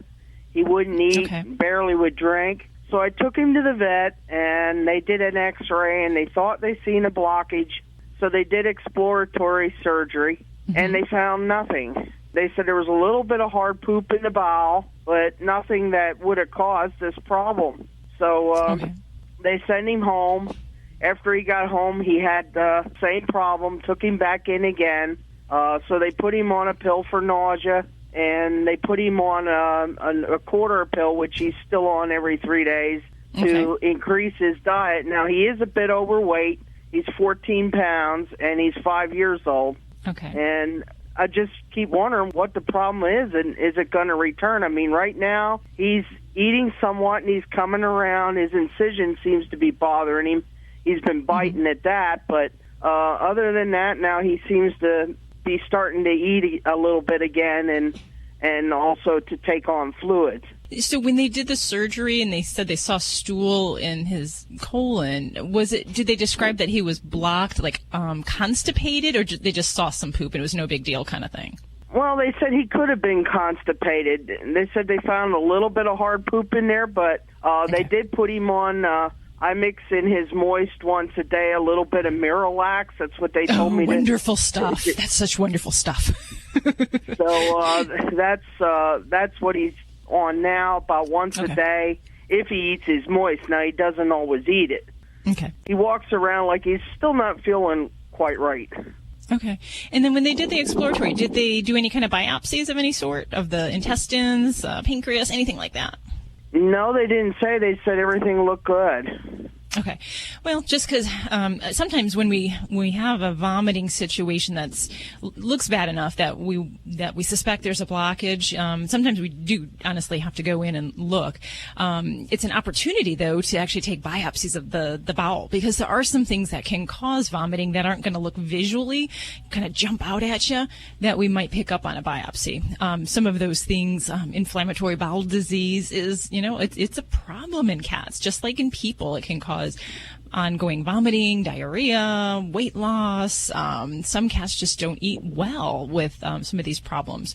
He wouldn't eat, barely would drink. So I took him to the vet, and they did an X-ray, and they thought they seen a blockage. So they did exploratory surgery, and they found nothing. They said there was a little bit of hard poop in the bowel, but nothing that would have caused this problem. So they sent him home. After he got home, he had the same problem, took him back in again. So they put him on a pill for nausea, and they put him on a quarter pill, which he's still on every 3 days, to increase his diet. Now, he is a bit overweight. He's 14 pounds, and he's 5 years old. Okay. And I just keep wondering what the problem is, and is it going to return? I mean, right now, he's eating somewhat, and he's coming around. His incision seems to be bothering him. He's been biting at that, but other than that, now he seems to be starting to eat a little bit again, and also to take on fluids. So when they did the surgery and they said they saw stool in his colon, did they describe that he was blocked, like constipated, or they just saw some poop and it was no big deal kind of thing? Well, they said he could have been constipated. They said they found a little bit of hard poop in there, but they did put him on I mix in his moist once a day, a little bit of Miralax. That's what they told me. Wonderful stuff. That's such wonderful stuff. So that's what he's on now, about once a day, if he eats his moist. Now, he doesn't always eat it. Okay. He walks around like he's still not feeling quite right. Okay. And then when they did the exploratory, did they do any kind of biopsies of any sort of the intestines, pancreas, anything like that? No, they didn't say. They said everything looked good. Okay. Well, just because sometimes when we have a vomiting situation that's looks bad enough that we suspect there's a blockage, sometimes we do honestly have to go in and look. It's an opportunity, though, to actually take biopsies of the bowel, because there are some things that can cause vomiting that aren't going to look visually kind of jump out at you that we might pick up on a biopsy. Some of those things, inflammatory bowel disease is, it's a problem in cats, just like in people. It can cause ongoing vomiting, diarrhea, weight loss. Some cats just don't eat well with some of these problems.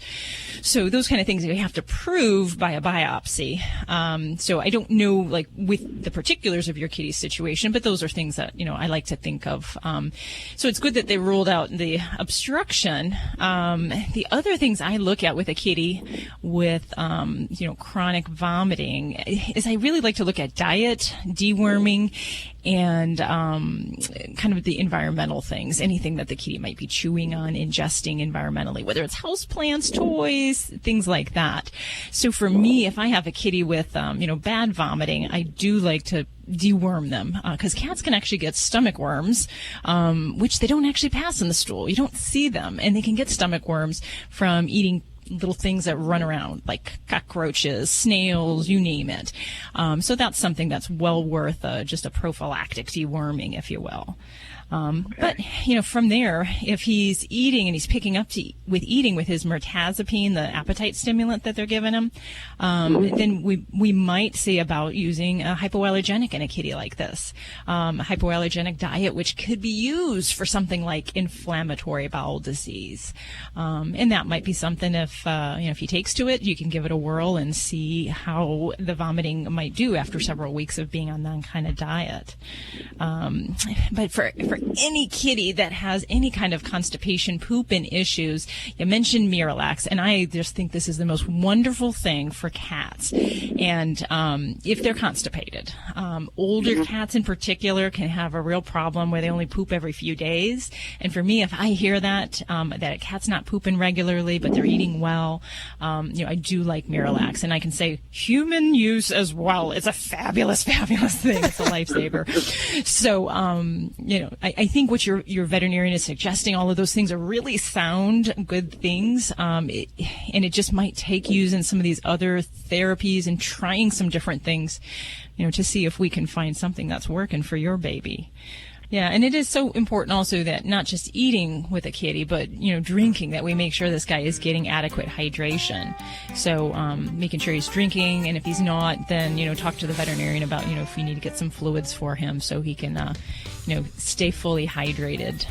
So those kind of things we have to prove by a biopsy. So I don't know, like, with the particulars of your kitty's situation, but those are things that, I like to think of. So it's good that they ruled out the obstruction. The other things I look at with a kitty with, chronic vomiting is I really like to look at diet, deworming, and kind of the environmental things, anything that the kitty might be chewing on, ingesting environmentally, whether it's houseplants, toys, things like that. So for me, if I have a kitty with, bad vomiting, I do like to deworm them, because cats can actually get stomach worms, which they don't actually pass in the stool. You don't see them, and they can get stomach worms from eating little things that run around, like cockroaches, snails, you name it. So that's something that's well worth just a prophylactic deworming, if you will. But, from there, if he's eating and he's picking up with his mirtazapine, the appetite stimulant that they're giving him, then we might say about using a hypoallergenic in a kitty like this. A hypoallergenic diet, which could be used for something like inflammatory bowel disease. And that might be something if he takes to it, you can give it a whirl and see how the vomiting might do after several weeks of being on that kind of diet. But for any kitty that has any kind of constipation, poop, and issues, you mentioned Miralax, and I just think this is the most wonderful thing for cats. And if they're constipated, older cats in particular can have a real problem where they only poop every few days. And for me, if I hear that a cat's not pooping regularly, but they're eating well, I do like Miralax, and I can say human use as well. It's a fabulous, fabulous thing. It's a lifesaver. So, I think what your veterinarian is suggesting, all of those things are really sound, good things. And it just might take using some of these other therapies and trying some different things, to see if we can find something that's working for your baby. Yeah, and it is so important also that not just eating with a kitty, but, drinking, that we make sure this guy is getting adequate hydration. So making sure he's drinking, and if he's not, then, talk to the veterinarian about, if we need to get some fluids for him so he can, stay fully hydrated,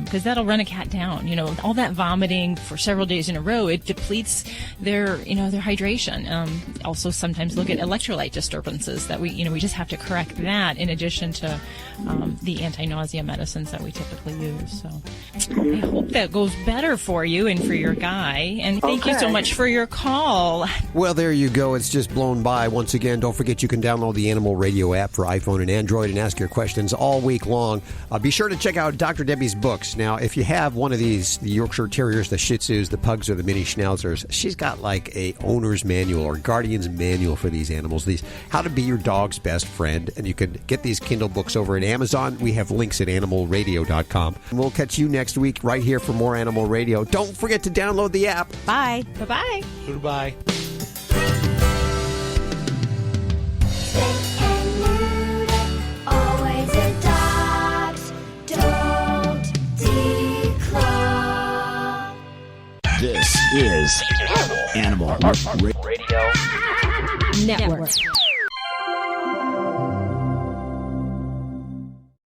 because that'll run a cat down. All that vomiting for several days in a row, it depletes their hydration. Also, sometimes look at electrolyte disturbances that we just have to correct that in addition to the anti-nausea medicines that we typically use. So I hope that goes better for you and for your guy. And thank you so much for your call. Well, there you go. It's just blown by. Once again, don't forget you can download the Animal Radio app for iPhone and Android and ask your questions all week long. Be sure to check out Dr. Debbie's books. Now, if you have one of these, the Yorkshire Terriers, the Shih Tzus, the Pugs, or the Mini Schnauzers, she's got like a owner's manual or guardian's manual for these animals. These how to be your dog's best friend. And you can get these Kindle books over at Amazon. We have links at animalradio.com. And we'll catch you next week right here for more Animal Radio. Don't forget to download the app. Bye. Bye-bye. Goodbye. This is Animal Radio Network.